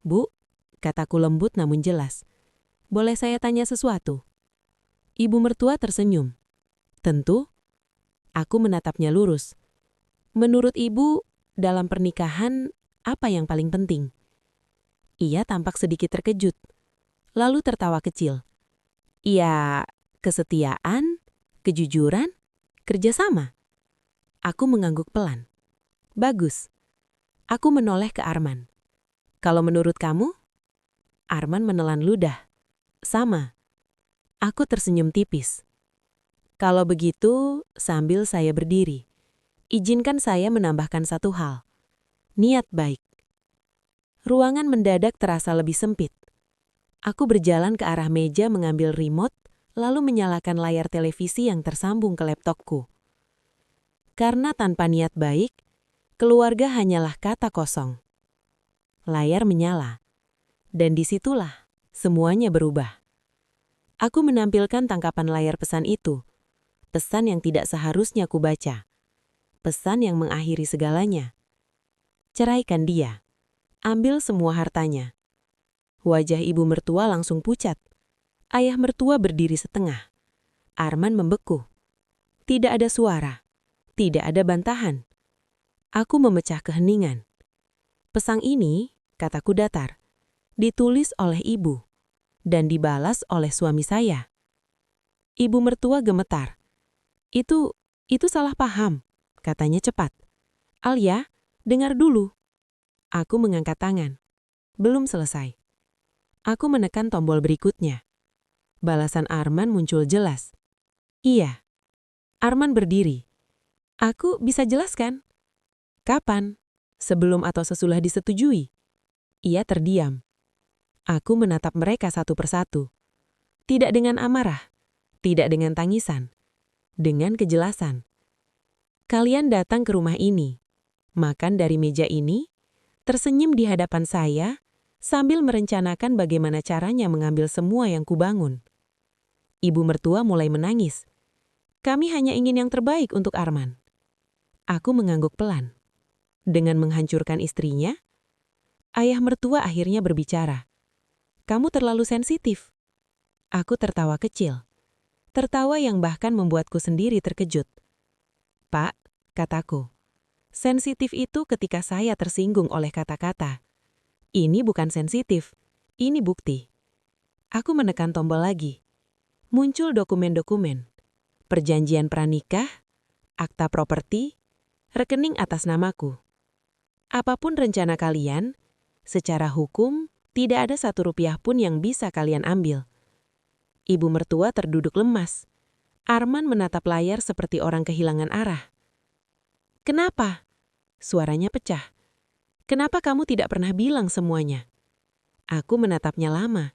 "Bu," kataku lembut namun jelas. "Boleh saya tanya sesuatu?" Ibu mertua tersenyum. "Tentu." Aku menatapnya lurus. "Menurut ibu, dalam pernikahan, apa yang paling penting?" Ia tampak sedikit terkejut, lalu tertawa kecil. "Ya, kesetiaan, kejujuran, kerjasama." Aku mengangguk pelan. "Bagus." Aku menoleh ke Arman. "Kalau menurut kamu?" Arman menelan ludah. "Sama." Aku tersenyum tipis. "Kalau begitu, sambil saya berdiri, izinkan saya menambahkan satu hal. Niat baik." Ruangan mendadak terasa lebih sempit. Aku berjalan ke arah meja mengambil remote, lalu menyalakan layar televisi yang tersambung ke laptopku. Karena tanpa niat baik, keluarga hanyalah kata kosong. Layar menyala, dan disitulah semuanya berubah. Aku menampilkan tangkapan layar pesan itu, pesan yang tidak seharusnya kubaca, pesan yang mengakhiri segalanya. "Ceraikan dia. Ambil semua hartanya." Wajah ibu mertua langsung pucat. Ayah mertua berdiri setengah. Arman membeku. Tidak ada suara. Tidak ada bantahan. Aku memecah keheningan. "Pesan ini," kataku datar, "ditulis oleh ibu dan dibalas oleh suami saya." Ibu mertua gemetar. Itu salah paham," katanya cepat. "Alia, dengar dulu." Aku mengangkat tangan. Belum selesai. Aku menekan tombol berikutnya. Balasan Arman muncul jelas. "Iya." Arman berdiri. "Aku bisa jelaskan." "Kapan? Sebelum atau sesudah disetujui?" Ia terdiam. Aku menatap mereka satu persatu. Tidak dengan amarah, tidak dengan tangisan, dengan kejelasan. "Kalian datang ke rumah ini, makan dari meja ini, tersenyum di hadapan saya, sambil merencanakan bagaimana caranya mengambil semua yang kubangun." Ibu mertua mulai menangis. "Kami hanya ingin yang terbaik untuk Arman." Aku mengangguk pelan. Dengan menghancurkan istrinya, ayah mertua akhirnya berbicara. "Kamu terlalu sensitif." Aku tertawa kecil. Tertawa yang bahkan membuatku sendiri terkejut. "Pak," kataku, "sensitif itu ketika saya tersinggung oleh kata-kata. Ini bukan sensitif. Ini bukti. Aku menekan tombol lagi. Muncul dokumen-dokumen. Perjanjian pranikah, akta properti, rekening atas namaku. Apapun rencana kalian, secara hukum tidak ada 1 rupiah pun yang bisa kalian ambil. Ibu mertua terduduk lemas. Arman menatap layar seperti orang kehilangan arah. Kenapa? Suaranya pecah. Kenapa kamu tidak pernah bilang semuanya? Aku menatapnya lama.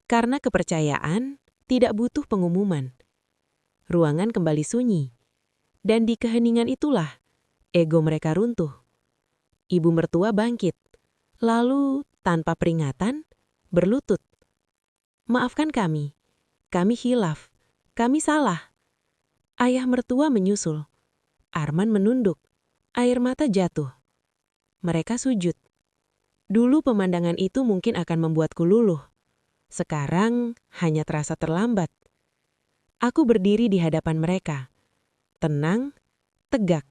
Karena kepercayaan tidak butuh pengumuman. Ruangan kembali sunyi. Dan di keheningan itulah ego mereka runtuh. Ibu mertua bangkit. Lalu, tanpa peringatan, berlutut. Maafkan kami. Kami hilaf. Kami salah. Ayah mertua menyusul. Arman menunduk. Air mata jatuh. Mereka sujud. Dulu pemandangan itu mungkin akan membuatku luluh. Sekarang hanya terasa terlambat. Aku berdiri di hadapan mereka. Tenang, tegak.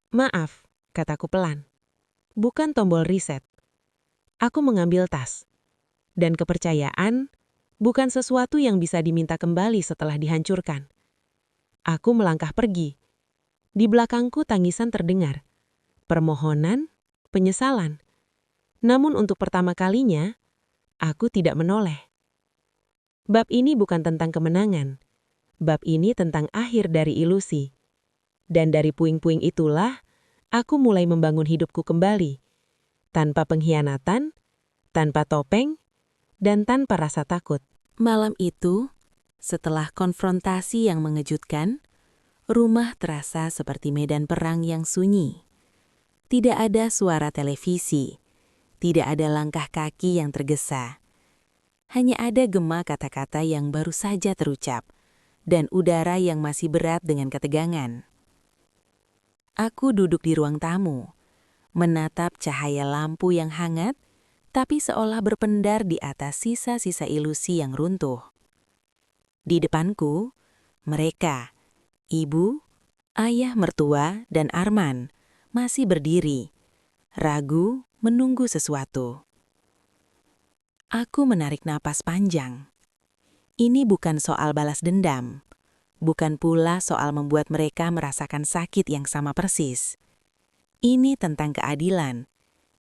Maaf, kataku pelan. Bukan tombol reset. Aku mengambil tas. Dan kepercayaan bukan sesuatu yang bisa diminta kembali setelah dihancurkan. Aku melangkah pergi. Di belakangku tangisan terdengar. Permohonan, penyesalan. Namun untuk pertama kalinya, aku tidak menoleh. Bab ini bukan tentang kemenangan. Bab ini tentang akhir dari ilusi. Dan dari puing-puing itulah, aku mulai membangun hidupku kembali. Tanpa pengkhianatan, tanpa topeng, dan tanpa rasa takut. Malam itu, setelah konfrontasi yang mengejutkan, rumah terasa seperti medan perang yang sunyi. Tidak ada suara televisi, tidak ada langkah kaki yang tergesa. Hanya ada gema kata-kata yang baru saja terucap, dan udara yang masih berat dengan ketegangan. Aku duduk di ruang tamu, menatap cahaya lampu yang hangat, tapi seolah berpendar di atas sisa-sisa ilusi yang runtuh. Di depanku, mereka, ibu, ayah mertua, dan Arman, masih berdiri, ragu menunggu sesuatu. Aku menarik napas panjang. Ini bukan soal balas dendam, bukan pula soal membuat mereka merasakan sakit yang sama persis. Ini tentang keadilan,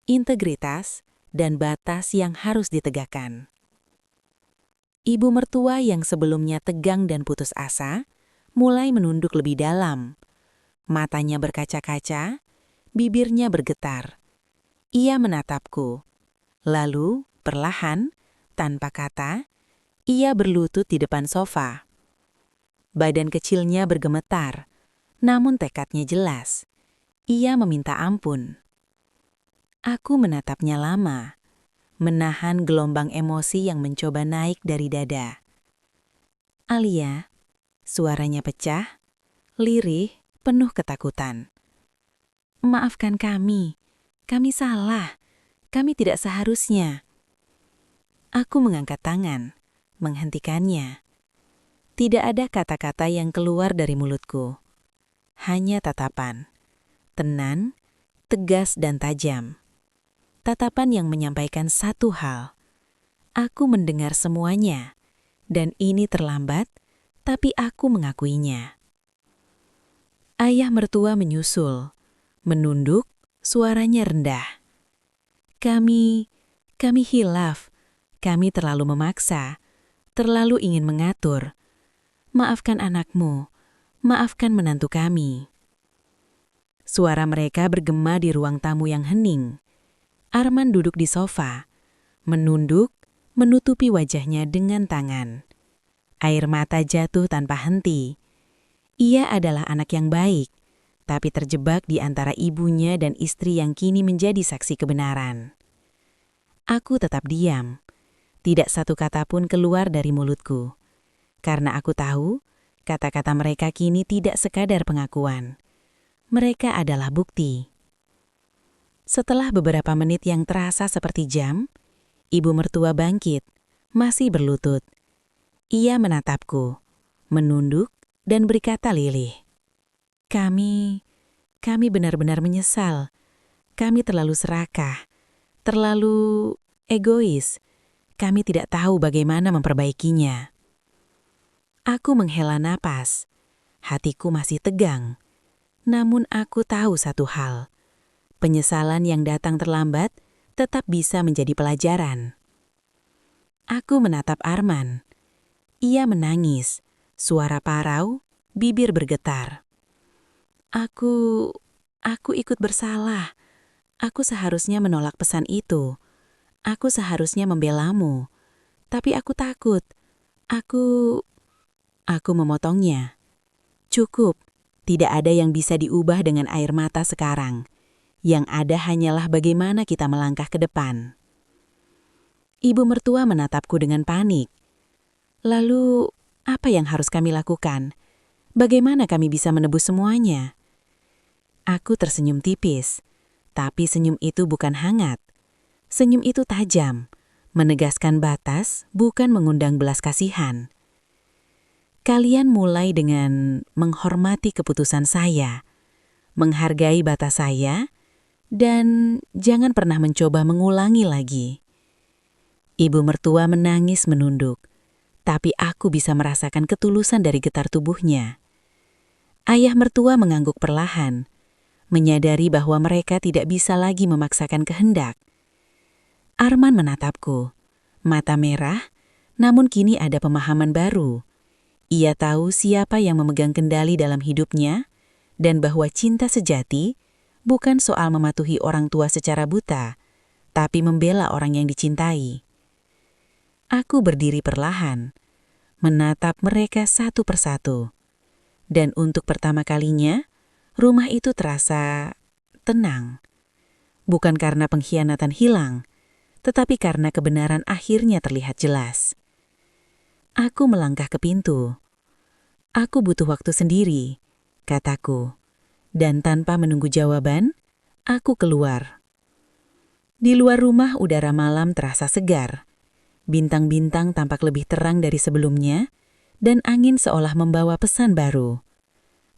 integritas, dan batas yang harus ditegakkan. Ibu mertua yang sebelumnya tegang dan putus asa, mulai menunduk lebih dalam. Matanya berkaca-kaca, bibirnya bergetar. Ia menatapku. Lalu, perlahan, tanpa kata, ia berlutut di depan sofa. Badan kecilnya bergemetar, namun tekadnya jelas. Ia meminta ampun. Aku menatapnya lama, menahan gelombang emosi yang mencoba naik dari dada. Alia, suaranya pecah, lirih, penuh ketakutan. Maafkan kami salah, kami tidak seharusnya. Aku mengangkat tangan, menghentikannya. Tidak ada kata-kata yang keluar dari mulutku. Hanya tatapan, tenan, tegas dan tajam. Tatapan yang menyampaikan satu hal. Aku mendengar semuanya, dan ini terlambat, tapi aku mengakuinya. Ayah mertua menyusul, menunduk, suaranya rendah. Kami hilaf, kami terlalu memaksa, terlalu ingin mengatur. Maafkan anakmu, maafkan menantu kami. Suara mereka bergema di ruang tamu yang hening. Arman duduk di sofa, menunduk, menutupi wajahnya dengan tangan. Air mata jatuh tanpa henti. Ia adalah anak yang baik, tapi terjebak di antara ibunya dan istri yang kini menjadi saksi kebenaran. Aku tetap diam. Tidak satu kata pun keluar dari mulutku. Karena aku tahu, kata-kata mereka kini tidak sekadar pengakuan. Mereka adalah bukti. Setelah beberapa menit yang terasa seperti jam, ibu mertua bangkit, masih berlutut. Ia menatapku, menunduk, dan berkata lirih. Kami benar-benar menyesal. Kami terlalu serakah, terlalu egois. kami tidak tahu bagaimana memperbaikinya. Aku menghela napas. Hatiku masih tegang. Namun aku tahu satu hal. Penyesalan yang datang terlambat tetap bisa menjadi pelajaran. Aku menatap Arman. Ia menangis, suara parau, bibir bergetar. Aku ikut bersalah. Aku seharusnya menolak pesan itu. Aku seharusnya membelamu. Tapi aku takut. Aku memotongnya. Cukup, tidak ada yang bisa diubah dengan air mata sekarang. Yang ada hanyalah bagaimana kita melangkah ke depan. Ibu mertua menatapku dengan panik. Lalu, apa yang harus kami lakukan? Bagaimana kami bisa menebus semuanya? Aku tersenyum tipis, tapi senyum itu bukan hangat. Senyum itu tajam, menegaskan batas, bukan mengundang belas kasihan. Kalian mulai dengan menghormati keputusan saya, menghargai batas saya, dan jangan pernah mencoba mengulangi lagi. Ibu mertua menangis menunduk, tapi aku bisa merasakan ketulusan dari getar tubuhnya. Ayah mertua mengangguk perlahan, menyadari bahwa mereka tidak bisa lagi memaksakan kehendak. Arman menatapku, mata merah, namun kini ada pemahaman baru. Ia tahu siapa yang memegang kendali dalam hidupnya, dan bahwa cinta sejati bukan soal mematuhi orang tua secara buta, tapi membela orang yang dicintai. Aku berdiri perlahan, menatap mereka satu persatu. Dan untuk pertama kalinya, rumah itu terasa tenang. Bukan karena pengkhianatan hilang, tetapi karena kebenaran akhirnya terlihat jelas. Aku melangkah ke pintu. Aku butuh waktu sendiri, kataku. Dan tanpa menunggu jawaban, aku keluar. Di luar rumah udara malam terasa segar. Bintang-bintang tampak lebih terang dari sebelumnya, dan angin seolah membawa pesan baru.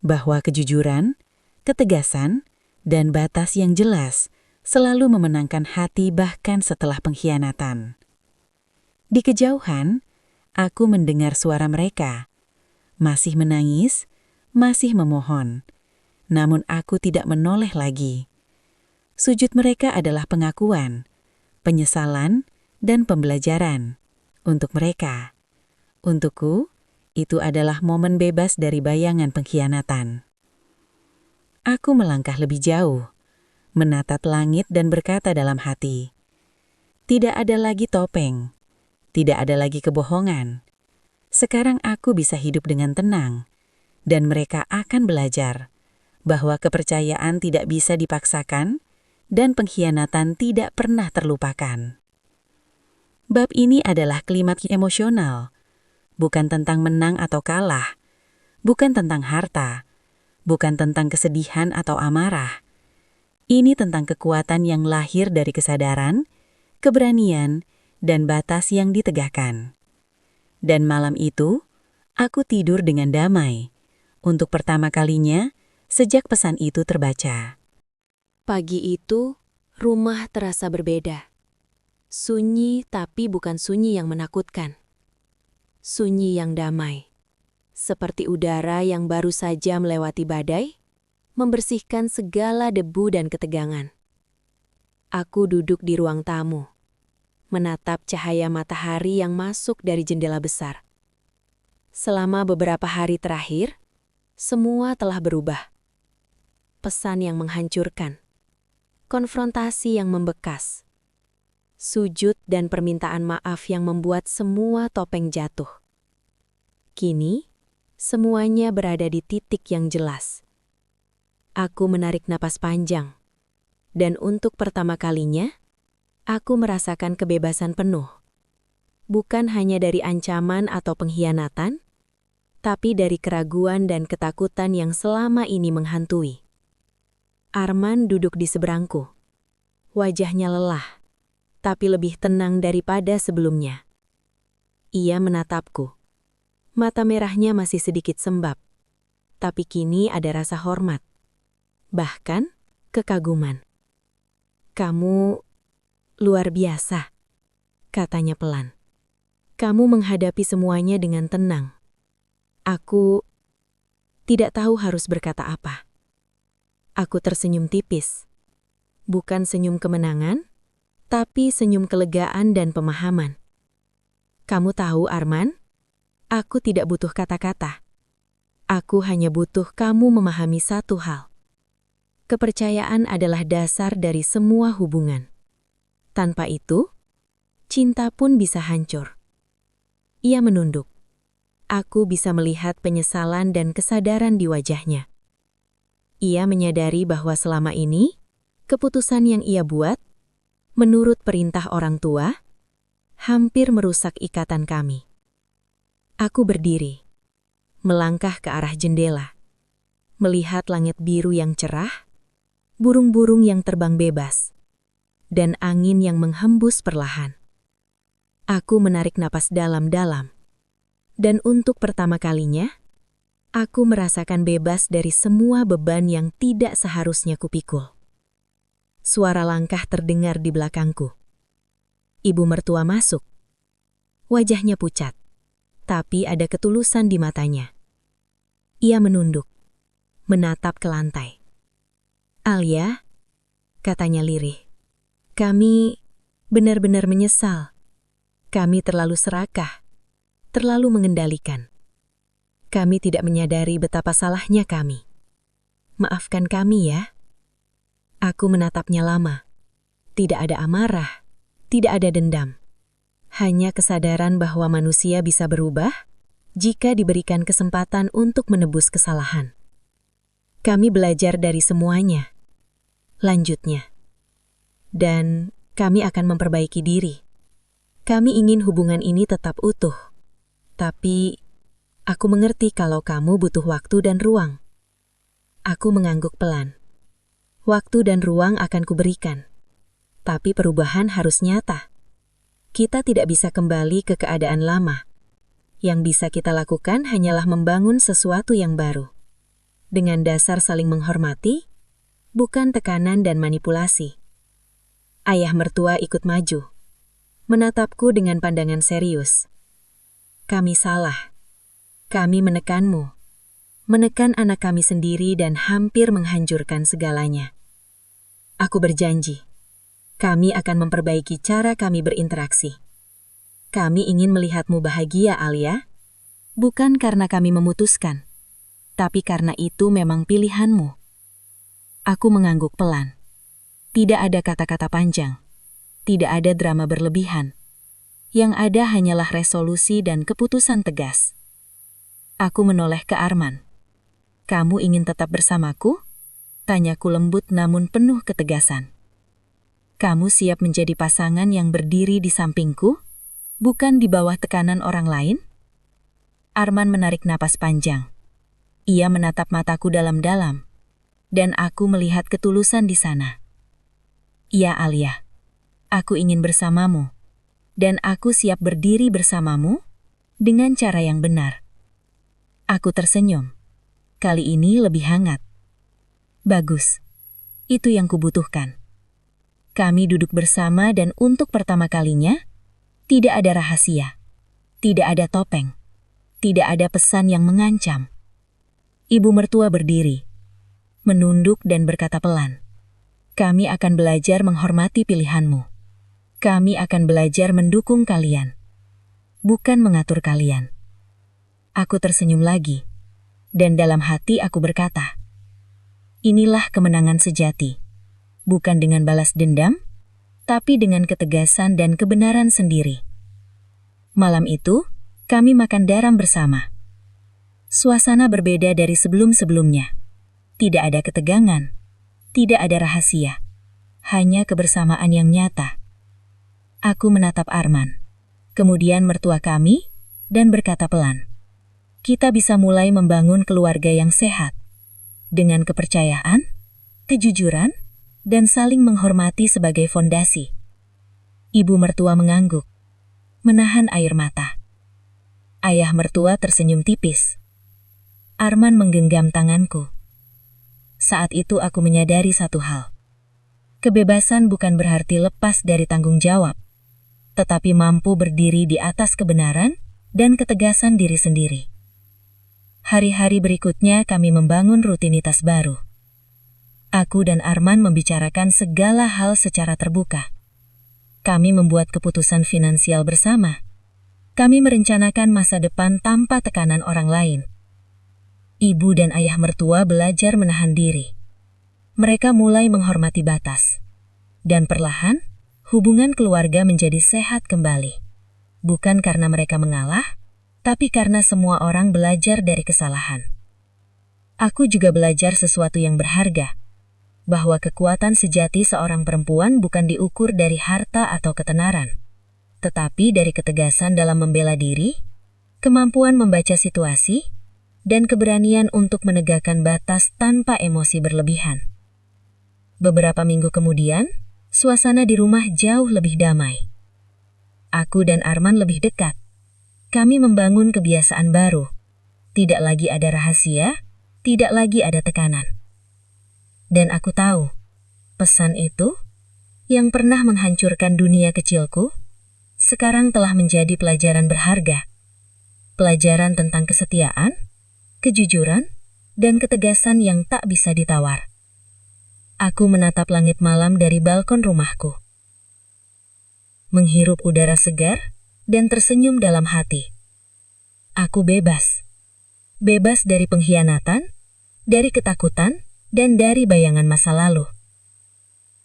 Bahwa kejujuran, ketegasan, dan batas yang jelas selalu memenangkan hati bahkan setelah pengkhianatan. Di kejauhan, aku mendengar suara mereka. Masih menangis, masih memohon. Namun aku tidak menoleh lagi. Sujud mereka adalah pengakuan, penyesalan, dan pembelajaran. Untuk mereka. Untukku, itu adalah momen bebas dari bayangan pengkhianatan. Aku melangkah lebih jauh, menatap langit dan berkata dalam hati, tidak ada lagi topeng. Tidak ada lagi kebohongan. Sekarang aku bisa hidup dengan tenang, dan mereka akan belajar bahwa kepercayaan tidak bisa dipaksakan dan pengkhianatan tidak pernah terlupakan. Bab ini adalah klimaks emosional, bukan tentang menang atau kalah, bukan tentang harta, bukan tentang kesedihan atau amarah. Ini tentang kekuatan yang lahir dari kesadaran, keberanian, dan batas yang ditegakkan. Dan malam itu, aku tidur dengan damai. Untuk pertama kalinya, sejak pesan itu terbaca. Pagi itu, rumah terasa berbeda. Sunyi tapi bukan sunyi yang menakutkan. Sunyi yang damai. Seperti udara yang baru saja melewati badai, membersihkan segala debu dan ketegangan. Aku duduk di ruang tamu, menatap cahaya matahari yang masuk dari jendela besar. Selama beberapa hari terakhir, semua telah berubah. Pesan yang menghancurkan, konfrontasi yang membekas, sujud dan permintaan maaf yang membuat semua topeng jatuh. Kini, semuanya berada di titik yang jelas. Aku menarik napas panjang, dan untuk pertama kalinya, aku merasakan kebebasan penuh. Bukan hanya dari ancaman atau pengkhianatan, tapi dari keraguan dan ketakutan yang selama ini menghantui. Arman duduk di seberangku. Wajahnya lelah, tapi lebih tenang daripada sebelumnya. Ia menatapku. Mata merahnya masih sedikit sembab, tapi kini ada rasa hormat. Bahkan kekaguman. Kamu luar biasa, katanya pelan. Kamu menghadapi semuanya dengan tenang. Aku tidak tahu harus berkata apa. Aku tersenyum tipis. Bukan senyum kemenangan, tapi senyum kelegaan dan pemahaman. Kamu tahu, Arman, aku tidak butuh kata-kata. Aku hanya butuh kamu memahami satu hal. Kepercayaan adalah dasar dari semua hubungan. Tanpa itu, cinta pun bisa hancur. Ia menunduk. Aku bisa melihat penyesalan dan kesadaran di wajahnya. Ia menyadari bahwa selama ini, keputusan yang ia buat, menurut perintah orang tua, hampir merusak ikatan kami. Aku berdiri, melangkah ke arah jendela, melihat langit biru yang cerah, burung-burung yang terbang bebas, dan angin yang menghembus perlahan. Aku menarik napas dalam-dalam, dan untuk pertama kalinya, aku merasakan bebas dari semua beban yang tidak seharusnya kupikul. Suara langkah terdengar di belakangku. Ibu mertua masuk. Wajahnya pucat, tapi ada ketulusan di matanya. Ia menunduk, menatap ke lantai. Alia, katanya lirih, kami benar-benar menyesal. Kami terlalu serakah, terlalu mengendalikan. Kami tidak menyadari betapa salahnya kami. Maafkan kami ya. Aku menatapnya lama. Tidak ada amarah, tidak ada dendam. Hanya kesadaran bahwa manusia bisa berubah jika diberikan kesempatan untuk menebus kesalahan. Kami belajar dari semuanya. Lanjutnya. Dan kami akan memperbaiki diri. Kami ingin hubungan ini tetap utuh. Tapi, aku mengerti kalau kamu butuh waktu dan ruang. Aku mengangguk pelan. Waktu dan ruang akan kuberikan. Tapi perubahan harus nyata. Kita tidak bisa kembali ke keadaan lama. Yang bisa kita lakukan hanyalah membangun sesuatu yang baru. Dengan dasar saling menghormati, bukan tekanan dan manipulasi. Ayah mertua ikut maju, menatapku dengan pandangan serius. Kami salah. Kami menekanmu. Menekan anak kami sendiri dan hampir menghancurkan segalanya. Aku berjanji, kami akan memperbaiki cara kami berinteraksi. Kami ingin melihatmu bahagia, Alia. Bukan karena kami memutuskan, tapi karena itu memang pilihanmu. Aku mengangguk pelan. Tidak ada kata-kata panjang. Tidak ada drama berlebihan. Yang ada hanyalah resolusi dan keputusan tegas. Aku menoleh ke Arman. Kamu ingin tetap bersamaku? Tanyaku lembut namun penuh ketegasan. Kamu siap menjadi pasangan yang berdiri di sampingku, bukan di bawah tekanan orang lain? Arman menarik napas panjang. Ia menatap mataku dalam-dalam, dan aku melihat ketulusan di sana. Iya, Alia. Aku ingin bersamamu, dan aku siap berdiri bersamamu dengan cara yang benar. Aku tersenyum. Kali ini lebih hangat. Bagus. Itu yang kubutuhkan. Kami duduk bersama dan untuk pertama kalinya, tidak ada rahasia, tidak ada topeng, tidak ada pesan yang mengancam. Ibu mertua berdiri, menunduk dan berkata pelan, kami akan belajar menghormati pilihanmu. Kami akan belajar mendukung kalian, bukan mengatur kalian. Aku tersenyum lagi, dan dalam hati aku berkata, inilah kemenangan sejati, bukan dengan balas dendam, tapi dengan ketegasan dan kebenaran sendiri. Malam itu, kami makan garam bersama. Suasana berbeda dari sebelum-sebelumnya. Tidak ada ketegangan, tidak ada rahasia, hanya kebersamaan yang nyata. Aku menatap Arman, kemudian mertua kami, dan berkata pelan, kita bisa mulai membangun keluarga yang sehat, dengan kepercayaan, kejujuran, dan saling menghormati sebagai fondasi. Ibu mertua mengangguk, menahan air mata. Ayah mertua tersenyum tipis. Arman menggenggam tanganku. Saat itu aku menyadari satu hal. Kebebasan bukan berarti lepas dari tanggung jawab. tetapi mampu berdiri di atas kebenaran dan ketegasan diri sendiri. Hari-hari berikutnya kami membangun rutinitas baru. Aku dan Arman membicarakan segala hal secara terbuka. Kami membuat keputusan finansial bersama. Kami merencanakan masa depan tanpa tekanan orang lain. Ibu dan ayah mertua belajar menahan diri. Mereka mulai menghormati batas. Dan perlahan, hubungan keluarga menjadi sehat kembali. Bukan karena mereka mengalah, tapi karena semua orang belajar dari kesalahan. Aku juga belajar sesuatu yang berharga, bahwa kekuatan sejati seorang perempuan bukan diukur dari harta atau ketenaran, tetapi dari ketegasan dalam membela diri, kemampuan membaca situasi, dan keberanian untuk menegakkan batas tanpa emosi berlebihan. Beberapa minggu kemudian, suasana di rumah jauh lebih damai. Aku dan Arman lebih dekat. Kami membangun kebiasaan baru. Tidak lagi ada rahasia, tidak lagi ada tekanan. Dan aku tahu, pesan itu, yang pernah menghancurkan dunia kecilku, sekarang telah menjadi pelajaran berharga. Pelajaran tentang kesetiaan, kejujuran, dan ketegasan yang tak bisa ditawar. Aku menatap langit malam dari balkon rumahku. Menghirup udara segar, dan tersenyum dalam hati. Aku bebas. Bebas dari pengkhianatan, dari ketakutan, dan dari bayangan masa lalu.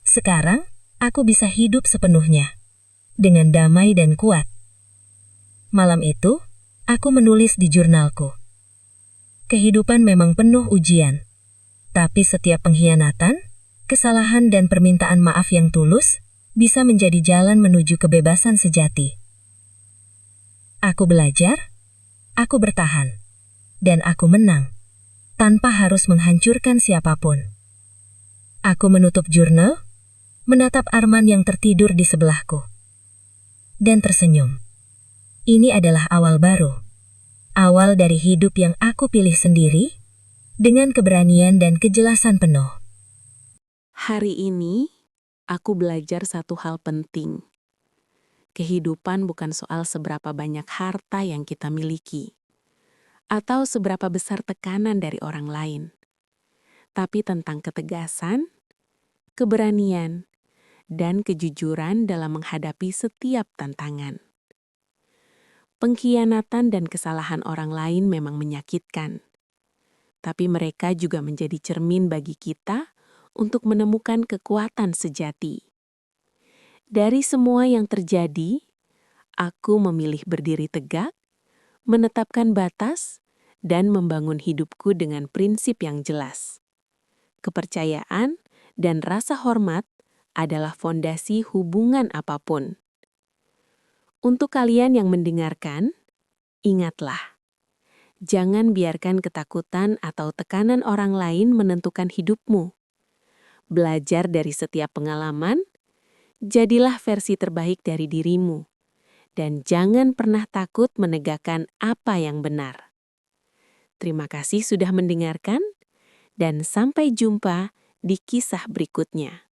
Sekarang, aku bisa hidup sepenuhnya, dengan damai dan kuat. Malam itu, aku menulis di jurnalku. Kehidupan memang penuh ujian, tapi setiap pengkhianatan, kesalahan dan permintaan maaf yang tulus bisa menjadi jalan menuju kebebasan sejati. Aku belajar, aku bertahan, dan aku menang, tanpa harus menghancurkan siapapun. Aku menutup jurnal, menatap Arman yang tertidur di sebelahku, dan tersenyum. Ini adalah awal baru. Awal dari hidup yang aku pilih sendiri, dengan keberanian dan kejelasan penuh. Hari ini, aku belajar satu hal penting. Kehidupan bukan soal seberapa banyak harta yang kita miliki, atau seberapa besar tekanan dari orang lain, tapi tentang ketegasan, keberanian, dan kejujuran dalam menghadapi setiap tantangan. Pengkhianatan dan kesalahan orang lain memang menyakitkan, tapi mereka juga menjadi cermin bagi kita untuk menemukan kekuatan sejati. Dari semua yang terjadi, aku memilih berdiri tegak, menetapkan batas, dan membangun hidupku dengan prinsip yang jelas. Kepercayaan dan rasa hormat adalah fondasi hubungan apapun. Untuk kalian yang mendengarkan, ingatlah, jangan biarkan ketakutan atau tekanan orang lain menentukan hidupmu. Belajar dari setiap pengalaman, jadilah versi terbaik dari dirimu, dan jangan pernah takut menegakkan apa yang benar. Terima kasih sudah mendengarkan, dan sampai jumpa di kisah berikutnya.